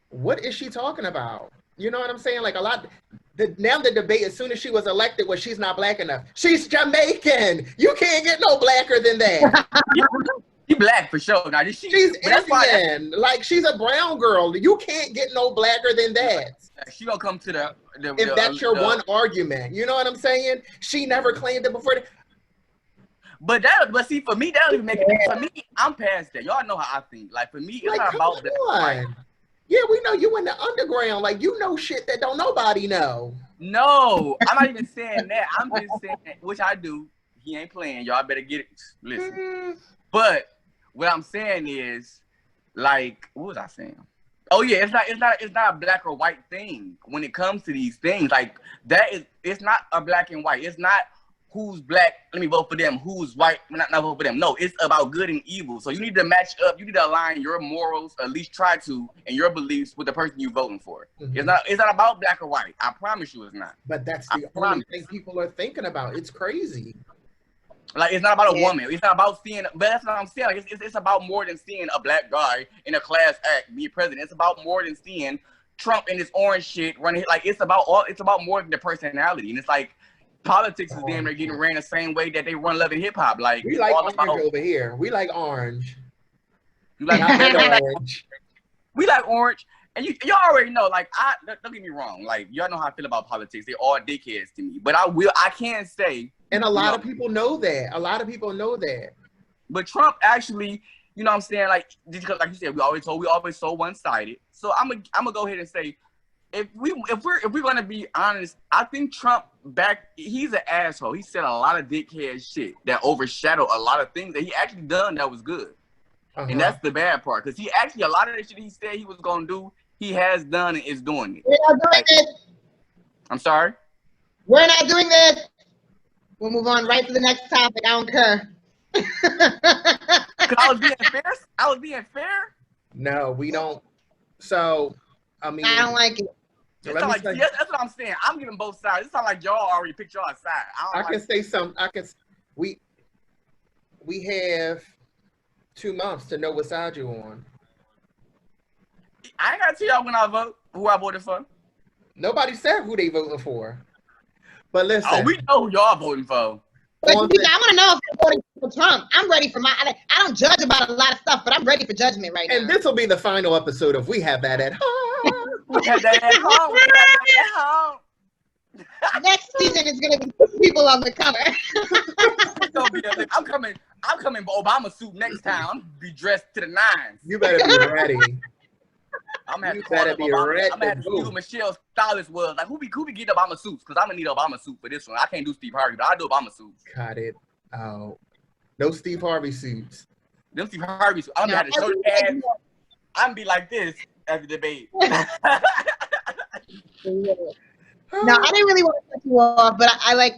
what is she talking about? You know what I'm saying? Like now the debate, as soon as she was elected, was she's not Black enough. She's Jamaican. You can't get no blacker than that. She Black for sure. Now, she's Indian. Like, she's a brown girl. You can't get no blacker than that. She gonna come to if that's your one argument. You know what I'm saying? She never claimed it before. But see, for me, that don't even make it. For me, I'm past that. Y'all know how I think. Like, for me, it's not about that. Yeah, we know you in the underground. Like, you know shit that don't nobody know. No, I'm not even saying that. I'm just saying, which I do. He ain't playing. Y'all better get it. Listen. But what I'm saying is, like, what was I saying? Oh yeah, it's not a black or white thing when it comes to these things. Like, it's not a black and white. It's not who's Black, let me vote for them. Who's white, not vote for them. No, it's about good and evil. So you need to match up. You need to align your morals, at least try to, and your beliefs with the person you're voting for. It's not about black or white. I promise you, it's not. But that's the only thing people are thinking about. It's crazy. Like, it's not about a woman. It's not about seeing, but that's what I'm saying. It's about more than seeing a black guy in a class act be president. It's about more than seeing Trump in his orange shit running. Like, it's about more than the personality. And it's like, politics is damn near getting ran the same way that they run Love and Hip Hop. Like, we like orange over here. We like orange. You like orange. We like orange. And y'all already know, like, don't get me wrong. Like, y'all know how I feel about politics. They're all dickheads to me. But I can say, and a lot of people know that. A lot of people know that. But Trump actually, you know what I'm saying? Like, because like you said, we always so one-sided. So I'm gonna go ahead and say, if we're gonna be honest, I think Trump he's an asshole. He said a lot of dickhead shit that overshadowed a lot of things that he actually done that was good. And that's the bad part, because he actually, a lot of the shit he said he was gonna do, he has done and is doing it. We're not doing it. I'm sorry? We're not doing this. We'll move on right to the next topic. I don't care. I was being fair? I was being fair? No, we don't. So, I mean, I don't like it. So It's not like, see, that's what I'm saying. I'm giving both sides. It's not like y'all already picked y'all side. I can say something. We have 2 months to know what side you're on. I ain't gotta tell y'all when I vote, who I voted for. Nobody said who they voting for. But listen. Oh, we know who y'all voting for. But I want to know if you're voting for Trump. I'm ready for I don't judge about a lot of stuff, but I'm ready for judgment right now. And this will be the final episode of We Have That at Home. We have that at home. We have that at home. Next season is gonna be people on the cover. I'm coming in Obama suit next time. I'm gonna be dressed to the nines. You better be ready. I'm gonna have to do what Michelle's stylist was. Like, who be getting Obama suits? Because I'm gonna need Obama suit for this one. I can't do Steve Harvey, but I do Obama suits. Cut it out. No Steve Harvey suits. Them Steve Harvey suits. I'm gonna have to show the ass. I'm gonna be like this at the debate. No, I didn't really want to cut you off, but I like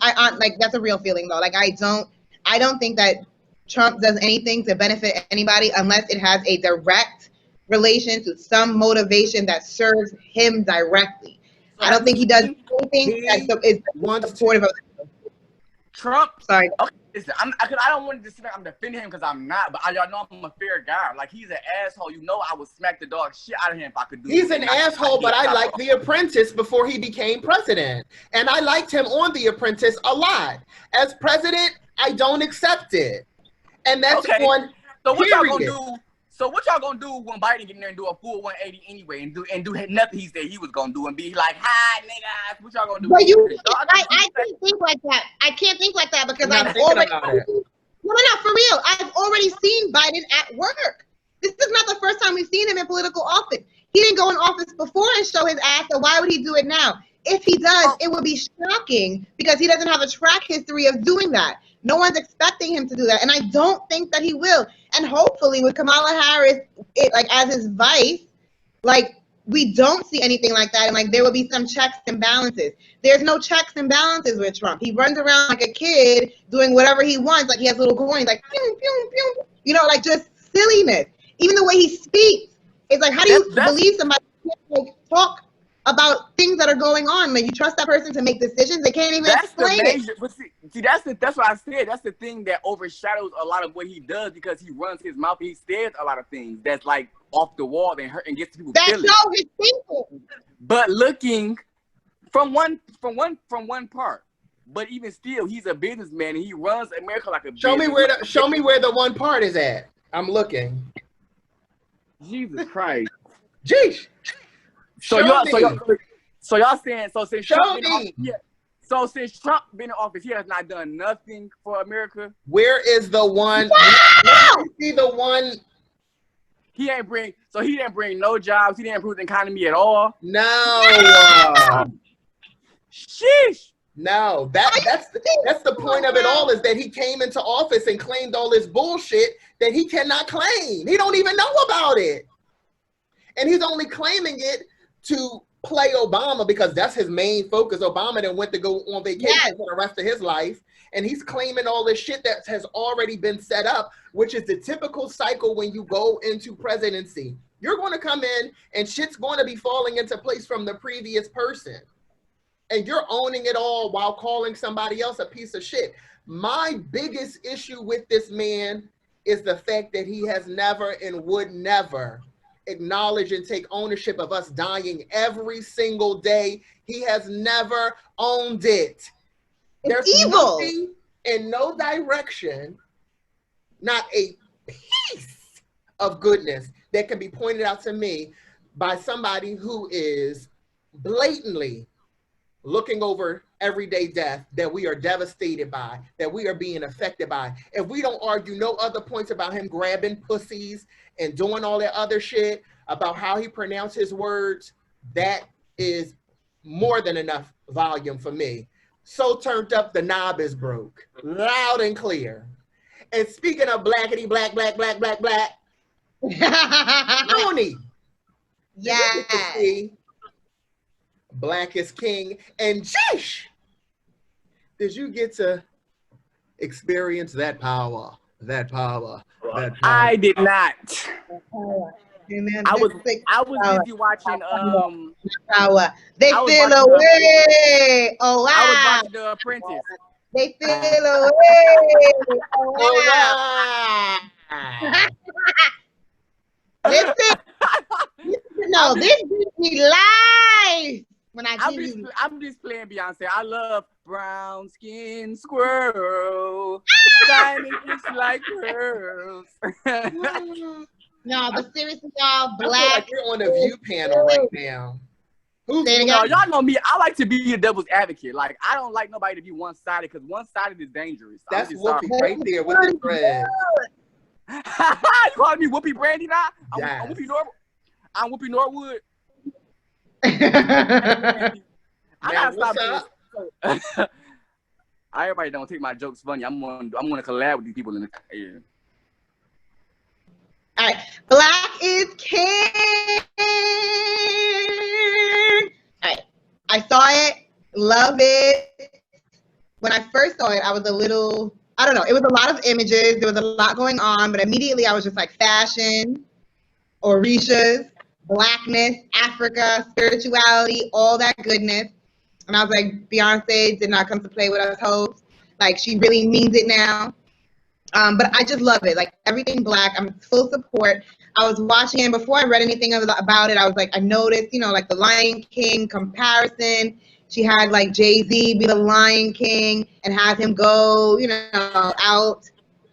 that's a real feeling though. Like I don't think that Trump does anything to benefit anybody unless it has a direct relation to some motivation that serves him directly. I don't think he does anything that is supportive of Trump. Sorry. Okay, listen, I don't want to say I'm defending him because I'm not, but y'all know I'm a fair guy. Like, he's an asshole. You know I would smack the dog shit out of him if I could do it. He's an asshole, but I liked The Apprentice before he became president. And I liked him on The Apprentice a lot. As president, I don't accept it. And that's on So what y'all gonna do? So what y'all gonna do when Biden get in there and do a full 180 anyway and do nothing he said he was gonna do and be like, hi niggas, what y'all gonna do? But I can't think like that. I can't think like that because I've already no, for real. I've already seen Biden at work. This is not the first time we've seen him in political office. He didn't go in office before and show his ass, so why would he do it now? If he does, it would be shocking because he doesn't have a track history of doing that. No one's expecting him to do that, and I don't think that he will. And hopefully, with Kamala Harris, as his vice, we don't see anything like that, and there will be some checks and balances. There's no checks and balances with Trump. He runs around like a kid doing whatever he wants, like he has little coins, like pew, pew, pew, just silliness. Even the way he speaks, it's like, how do you believe somebody can't talk about things that are going on? Like, you trust that person to make decisions? They can't even explain it. But see, that's what I said. That's the thing that overshadows a lot of what he does because he runs his mouth. He says a lot of things that's like off the wall and hurt and gets people feeling. That's how he's thinking. But looking from one part. But even still, he's a businessman and he runs America like a show me where the one part is at. I'm looking. Jesus Christ. Jeesh. So y'all saying since Trump since Trump been in office, he has not done nothing for America. Where is the one? See the one. He didn't bring no jobs. He didn't improve the economy at all. No. Sheesh. No, that's the point of it all is that he came into office and claimed all this bullshit that he cannot claim. He don't even know about it. And he's only claiming it to play Obama because that's his main focus. Obama then went to go on vacation for the rest of his life. And he's claiming all this shit that has already been set up, which is the typical cycle when you go into presidency. You're going to come in and shit's going to be falling into place from the previous person. And you're owning it all while calling somebody else a piece of shit. My biggest issue with this man is the fact that he has never and would never acknowledge and take ownership of us dying every single day. He has never owned it. There's evil. Nothing in no direction, not a piece of goodness that can be pointed out to me by somebody who is blatantly looking over everyday death that we are devastated by, that we are being affected by. If we don't argue no other points about him grabbing pussies and doing all that other shit about how he pronounced his words, that is more than enough volume for me. So turned up, the knob is broke. Loud and clear. And speaking of blackity, black, Tony. Yeah. Black is King. And JeeSH, did you get to experience that power? I did not. I was busy watching power. They I was feel watching away. Oh I was wow. watching The Apprentice. They feel away. Oh Oh wow. wow. Listen, no, this gives me life. When I give you, I'm just playing Beyonce. I love brown skin squirrel, shining just like pearls. no, but seriously, y'all, I feel black. like you're on a View panel right now. Who's Say it No, again. y'all know me. I like to be a devil's advocate. Like, I don't like nobody to be one-sided because one-sided is dangerous. That's I'm just sorry. Whoopi right there with the dread. You calling me Whoopi Brandy now? Yes. I'm Whoopi Norwood. I Now, gotta stop what's being. Everybody don't take my jokes funny. I'm gonna collab with these people in the yeah. All right, Black is King. All right, I saw it, love it. When I first saw it, I was a little, I don't know, it was a lot of images, there was a lot going on, but immediately I was just like fashion, Orishas, blackness, Africa, spirituality, all that goodness. And I was like, Beyonce did not come to play with us hoes. Like, she really means it now. But I just love it. Like, everything Black, I'm full support. I was watching it, and before I read anything about it, I was like, I noticed, you know, like the Lion King comparison. She had like Jay-Z be the Lion King and have him go, you know, out.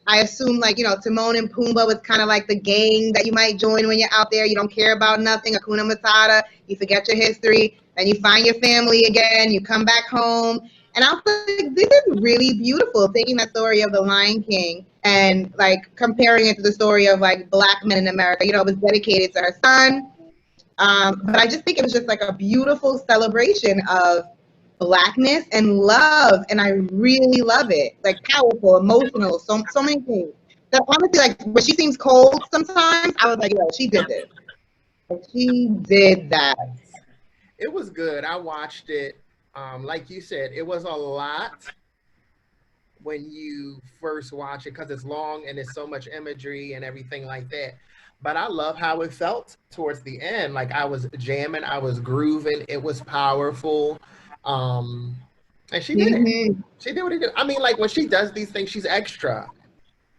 I assume, like, you know, Timon and Pumbaa was kind of like the gang that you might join when you're out there. You don't care about nothing. Hakuna Matata. You forget your history. Then you find your family again. You come back home. And I was like, this is really beautiful, taking that story of the Lion King and like comparing it to the story of like Black men in America. You know, it was dedicated to her son. But I just think it was just like a beautiful celebration of Blackness and love, and I really love it. Like, powerful, emotional, so many things. That honestly, like, when she seems cold sometimes, I was like, yo, she did this. Like, she did that. It was good. I watched it. Like you said, it was a lot when you first watch it because it's long and it's so much imagery and everything like that. But I love how it felt towards the end. Like, I was jamming, I was grooving. It was powerful. And she did it. Mm-hmm. She did what she did. I mean, like, when she does these things, she's extra.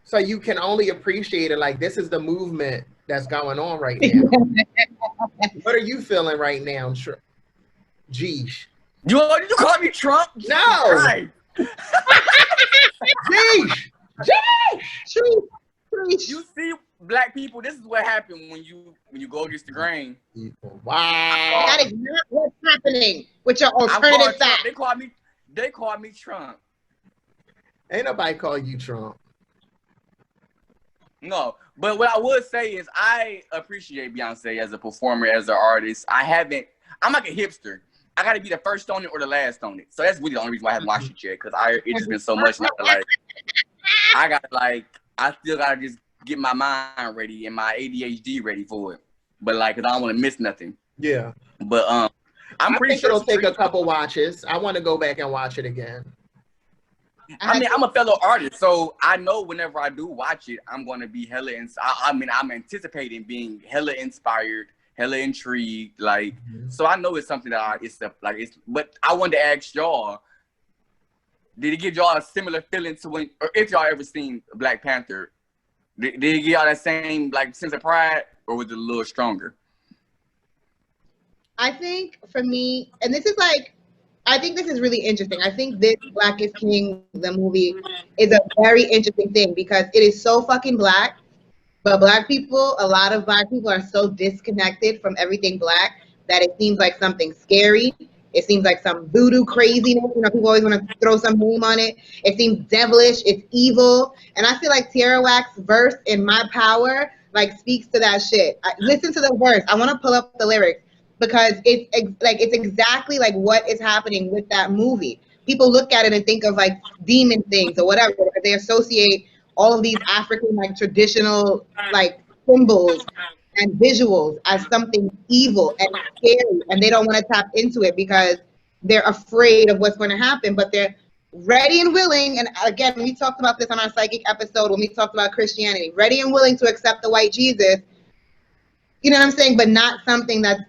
So you can only appreciate it. Like, this is the movement that's going on right now. What are you feeling right now, JeeSH? You call me Trump? No. Right. JeeSH. You see, Black people, this is what happened when you go against the grain. Wow. That is not what's happening with your alternative facts. They call me Trump. Ain't nobody call you Trump. No, but what I would say is I appreciate Beyonce as a performer, as an artist. I'm like a hipster. I got to be the first on it or the last on it. So that's really the only reason why I haven't watched it yet, because it's just been so much now. I still got to just get my mind ready and my ADHD ready for it. But like, cause I don't want to miss nothing. Yeah. But I'm pretty think sure it'll take a couple watches. I want to go back and watch it again. I mean, I'm a fellow artist, so I know whenever I do watch it, I'm going to be hella. I'm anticipating being hella inspired, hella intrigued. Like, so I know it's something that But I wanted to ask y'all, did it give y'all a similar feeling to when, or if y'all ever seen Black Panther? Did it give y'all that same like sense of pride, or was it a little stronger? I think for me, and this is like, I think this is really interesting. I think this Black is King, the movie, is a very interesting thing because it is so fucking Black, but Black people, a lot of Black people are so disconnected from everything Black that it seems like something scary. It seems like some voodoo craziness. You know, people always want to throw some name on it. It seems devilish. It's evil. And I feel like Tierra Whack's verse in My Power like speaks to that shit. Listen to the verse. I want to pull up the lyrics because it's exactly like what is happening with that movie. People look at it and think of like demon things or whatever. They associate all of these African like traditional like symbols and visuals as something evil and scary, and they don't want to tap into it because they're afraid of what's going to happen, but they're ready and willing. And again, we talked about this on our psychic episode when we talked about Christianity, ready and willing to accept the white Jesus You know what I'm saying? But not something that's,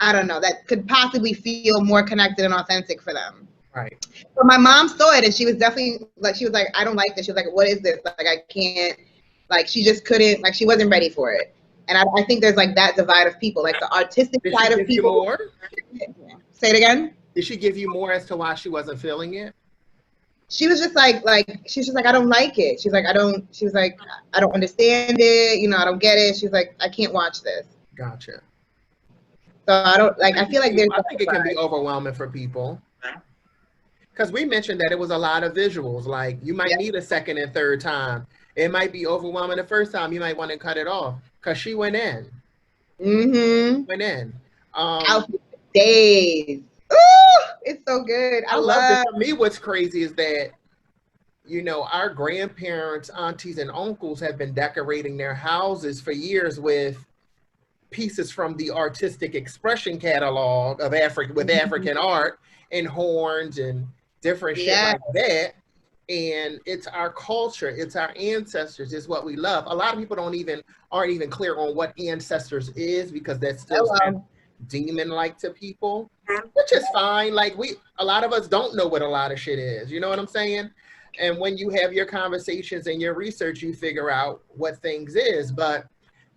I don't know, that could possibly feel more connected and authentic for them. Right. But my mom saw it and she was definitely like, she was like, I don't like this. She was like, what is this? Like, I can't, like, she just couldn't, like, she wasn't ready for it. And I think there's like that divide of people, like the artistic Did side she of give you people. more? Say it again. Did she give you more as to why she wasn't feeling it? She was just like she's just like, I don't like it. She's like, she was like, I don't understand it. You know, I don't get it. She's like, I can't watch this. Gotcha. So I don't like. I feel like there's. I think it can be overwhelming for people. Because we mentioned that it was a lot of visuals. Like you might need a second and third time. It might be overwhelming the first time. You might want to cut it off. Because she went in. Mm-hmm. Went in. Outfit days. Ooh, it's so good. I love it. For me, what's crazy is that, you know, our grandparents, aunties, and uncles have been decorating their houses for years with pieces from the artistic expression catalog of African art and horns and different shit like that. And it's our culture, it's our ancestors, it's what we love. A lot of people aren't even clear on what ancestors is, because that's still demon-like to people, which is fine. Like a lot of us don't know what a lot of shit is. You know what I'm saying? And when you have your conversations and your research, you figure out what things is. But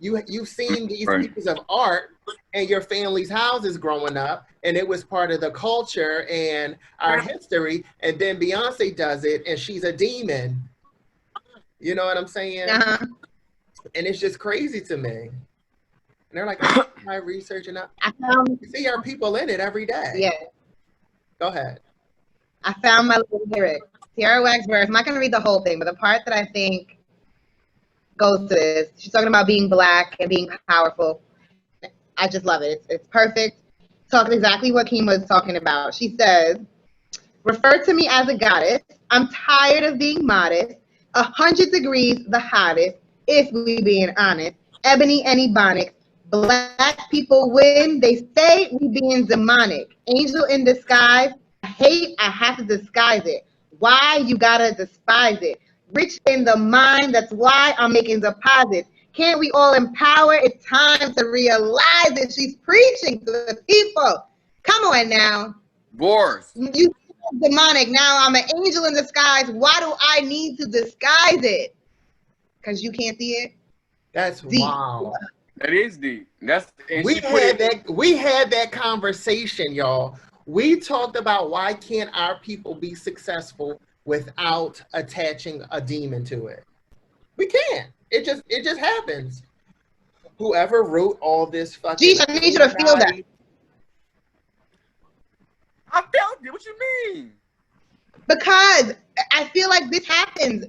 you've seen these pieces of art in your family's houses growing up, and it was part of the culture and our history. And then Beyonce does it, and she's a demon. You know what I'm saying? Uh-huh. And it's just crazy to me. And they're like, oh, my research and you see our people in it every day. Yeah. Go ahead. I found my little lyric. Tierra Whack's-Verse. I'm not going to read the whole thing, but the part that I think goes to this, she's talking about being Black and being powerful. I just love it. It's perfect. Talking exactly what Keem was talking about. She says, refer to me as a goddess. I'm tired of being modest. 100 degrees, the hottest, if we being honest. Ebony and Ebonics. Black people win. They say we being demonic. Angel in disguise. I hate, I have to disguise it. Why you gotta despise it? Rich in the mind, that's why I'm making deposits. Can't we all empower? It's time to realize it. She's preaching to the people. Come on now. Boris. You demonic. Now I'm an angel in disguise. Why do I need to disguise it? Because you can't see it? That's deep. Wow. That is deep. We had that conversation, y'all. We talked about why can't our people be successful without attaching a demon to it. We can't. It just happens. Whoever wrote all this fucking JeeSH, I need you to feel that. I felt it. What you mean? Because I feel like this happens.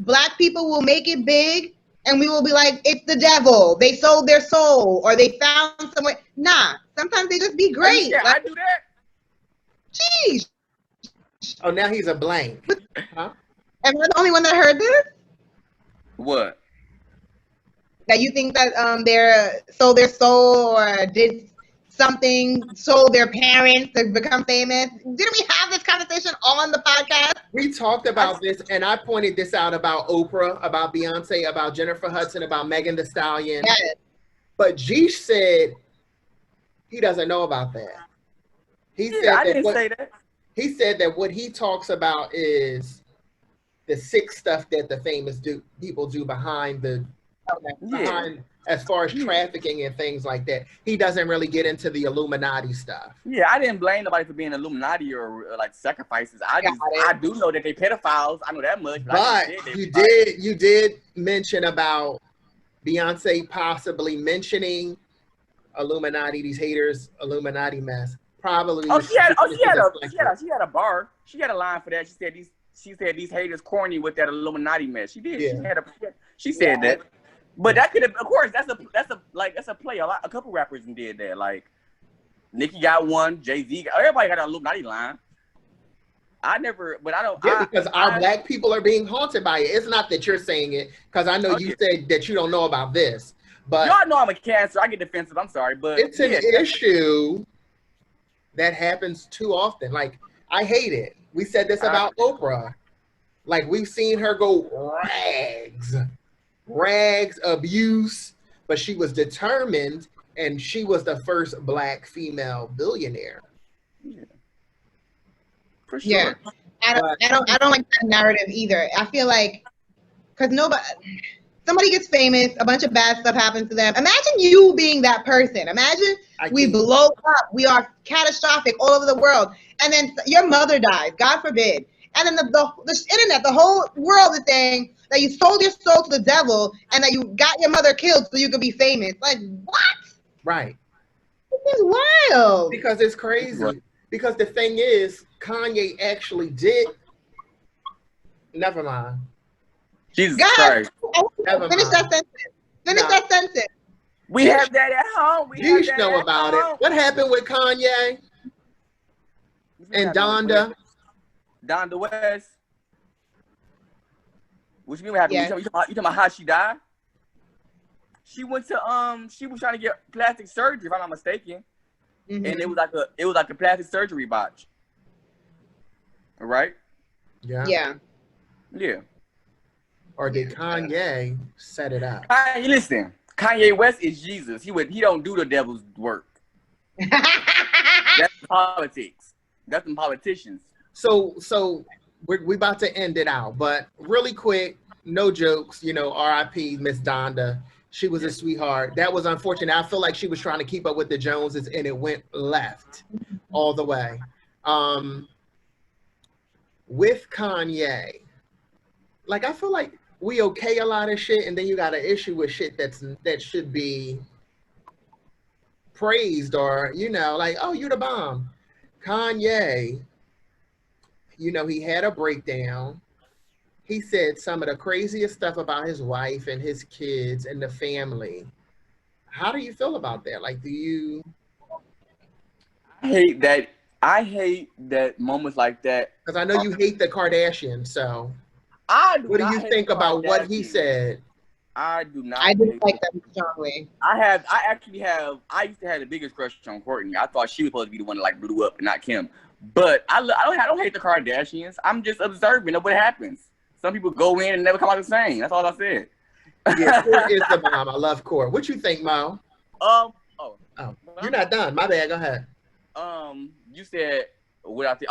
Black people will make it big and we will be like, it's the devil. They sold their soul or they found someone. Nah, sometimes they just be great. Yeah, like, I do that. JeeSH. Oh, now he's a blank. Huh? Am I the only one that heard this? What? That you think that they sold their soul or did something, sold their parents to become famous? Didn't we have this conversation on the podcast? We talked about this, and I pointed this out about Oprah, about Beyonce, about Jennifer Hudson, about Megan Thee Stallion. Yes. But JeeSH said he doesn't know about that. He said that what he talks about is the sick stuff that the famous people do behind as far as trafficking and things like that. He doesn't really get into the Illuminati stuff. Yeah, I didn't blame nobody for being Illuminati or like sacrifices. I do know that they pedophiles. I know that much. But you did mention about Beyonce possibly mentioning Illuminati, these haters, Illuminati mess. Probably. She had a bar. She had a line for that. She said these haters corny with that Illuminati mess. She did. Yeah. She said that. But that could have, of course, that's a play. A couple rappers did that. Like Nicki got one, Jay-Z got, everybody got an Illuminati line. Because our Black people are being haunted by it. It's not that you're saying it, because I know you said that you don't know about this. But y'all know I'm a Cancer. I get defensive. I'm sorry, but it's an issue that happens too often. Like, I hate it. We said this about Oprah. Like, we've seen her go rags, abuse, but she was determined, and she was the first Black female billionaire. Yeah. For sure. Yeah. I don't like that narrative either. I feel like, because somebody gets famous, a bunch of bad stuff happens to them. Imagine you being that person. Imagine we blow up, we are catastrophic all over the world, and then your mother dies, God forbid. And then the internet, the whole world is saying that you sold your soul to the devil and that you got your mother killed so you could be famous. Like, what? Right. This is wild. Because it's crazy. Because the thing is, Kanye actually did. Never mind. Jesus God, Christ. Finish that sentence. Finish that sentence. We have that at home. You know about it. What happened with Kanye and Donda? Donda West. What you mean what happened? Yes. You talking about how she died? She went to she was trying to get plastic surgery, if I'm not mistaken. Mm-hmm. And it was like a plastic surgery botch. Right? Yeah. Yeah. Yeah. Or did Kanye set it up? Listen, Kanye West is Jesus. He don't do the devil's work. That's politics. That's some politicians. So we about to end it out, but really quick, no jokes. You know, R.I.P. Miss Donda. She was a sweetheart. That was unfortunate. I feel like she was trying to keep up with the Joneses, and it went left all the way. With Kanye, like I feel like we okay a lot of shit, and then you got an issue with shit that should be praised, or you know, like, oh, you the bomb. Kanye, you know, he had a breakdown. He said some of the craziest stuff about his wife and his kids and the family. How do you feel about that? Like, do you? I hate that moments like that. Because I know you hate the Kardashians, so. What do you think about what he said? I do not. I didn't like them strongly. I used to have the biggest crush on Courtney. I thought she was supposed to be the one that like blew up and not Kim. But I don't hate the Kardashians. I'm just observing of what happens. Some people go in and never come out the same. That's all I said. Yeah, Court is the bomb. I love Court. What you think, Mo? You're not done. My bad. Go ahead. You said what I think.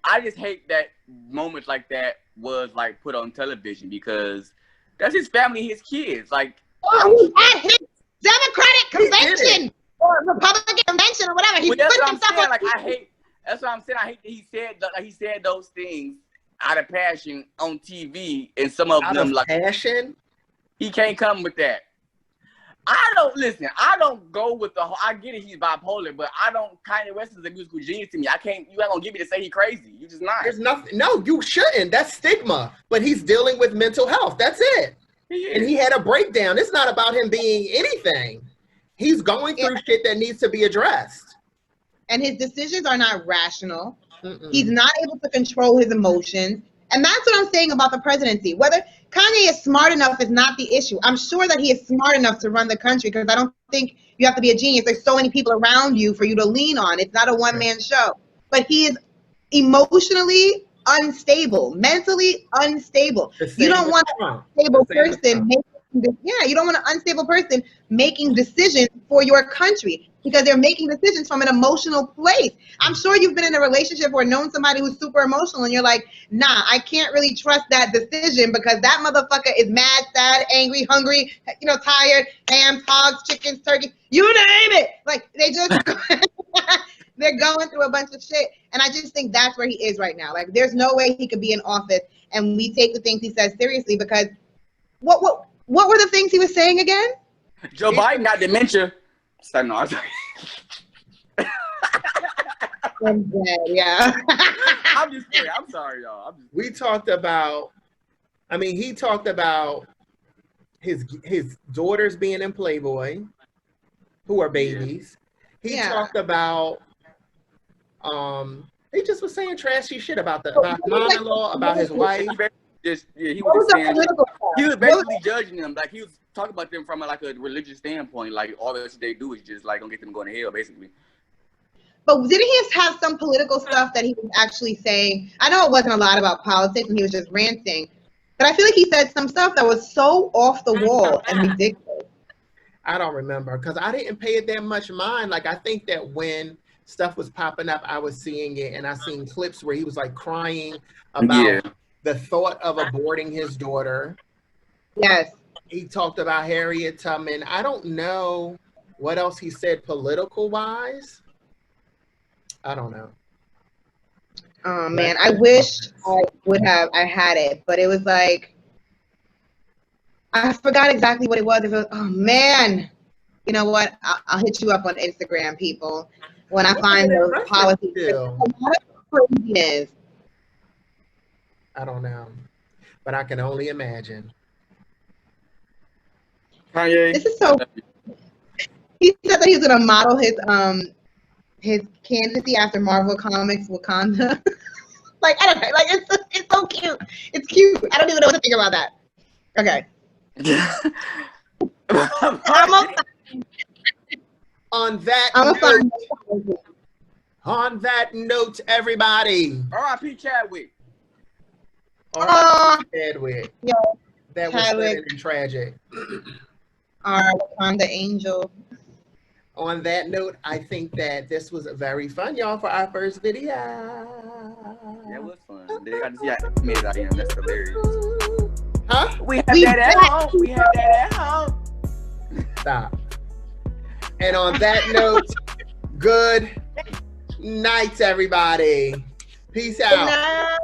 I just hate that moments like that was like put on television because that's his family, his kids. Like, at his Democratic convention or Republican convention or whatever. That's what I'm saying. Like, that's what I'm saying. I hate that he said those things out of passion on TV, and some of them like passion. He can't come with that. I don't go with I get it, he's bipolar, but Kanye West is a musical genius to me. You ain't gonna get me to say he's crazy. You just not. There's nothing. No, you shouldn't. That's stigma. But he's dealing with mental health. That's it. And he had a breakdown. It's not about him being anything. He's going through shit that needs to be addressed. And his decisions are not rational. He's not able to control his emotions. And that's what I'm saying about the presidency. Whether Kanye is smart enough is not the issue. I'm sure that he is smart enough to run the country because I don't think you have to be a genius. There's so many people around you for you to lean on. It's not a one-man show. But he is emotionally unstable, mentally unstable. You don't want an unstable person you don't want an unstable person making decisions for your country because they're making decisions from an emotional place. I'm sure you've been in a relationship or known somebody who's super emotional and you're like, nah, I can't really trust that decision because that motherfucker is mad, sad, angry, hungry, tired, hams, hogs, chickens, turkey, you name it. Like they just they're going through a bunch of shit. And I just think that's where he is right now. Like there's no way he could be in office and we take the things he says seriously because what were the things he was saying again? Joe Biden got dementia. No, I'm dead, yeah. I'm just kidding. I'm sorry, y'all. He talked about his daughters being in Playboy, who are babies. He talked about he just was saying trashy shit about mom-in-law, about his wife. He was basically judging them. Like he was talking about them from like a religious standpoint. Like all that they do is just like gonna get them going to hell, basically. But didn't he have some political stuff that he was actually saying? I know it wasn't a lot about politics and he was just ranting, but I feel like he said some stuff that was so off the wall and ridiculous. I don't remember because I didn't pay it that much mind. Like, I think that when stuff was popping up, I was seeing it, and I seen clips where he was like crying Yeah. about the thought of aborting his daughter. Yes. He talked about Harriet Tubman. I don't know what else he said political wise. I don't know. Oh man, I wish I had it, but it was like, I forgot exactly what it was. It was, oh man, you know what? I'll hit you up on Instagram, people, when I find those policies. It's a lot of craziness. I don't know, but I can only imagine. Kanye. This is so. He said that he was gonna model his candidacy after Marvel Comics Wakanda. Like, I don't know. Like, it's so cute. It's cute. I don't even know what to think about that. Okay. On that note, everybody. R.I.P. Chadwick. Chadwick. Yeah. That was sudden and tragic. Our Wakanda angel. On that note, I think that this was very fun, y'all, for our first video. Yeah, it was fun. They got to see how I made it out here. That's hilarious. Huh? We had that at home. We had that at home. Stop. And on that note, good night, everybody. Peace out. Good night.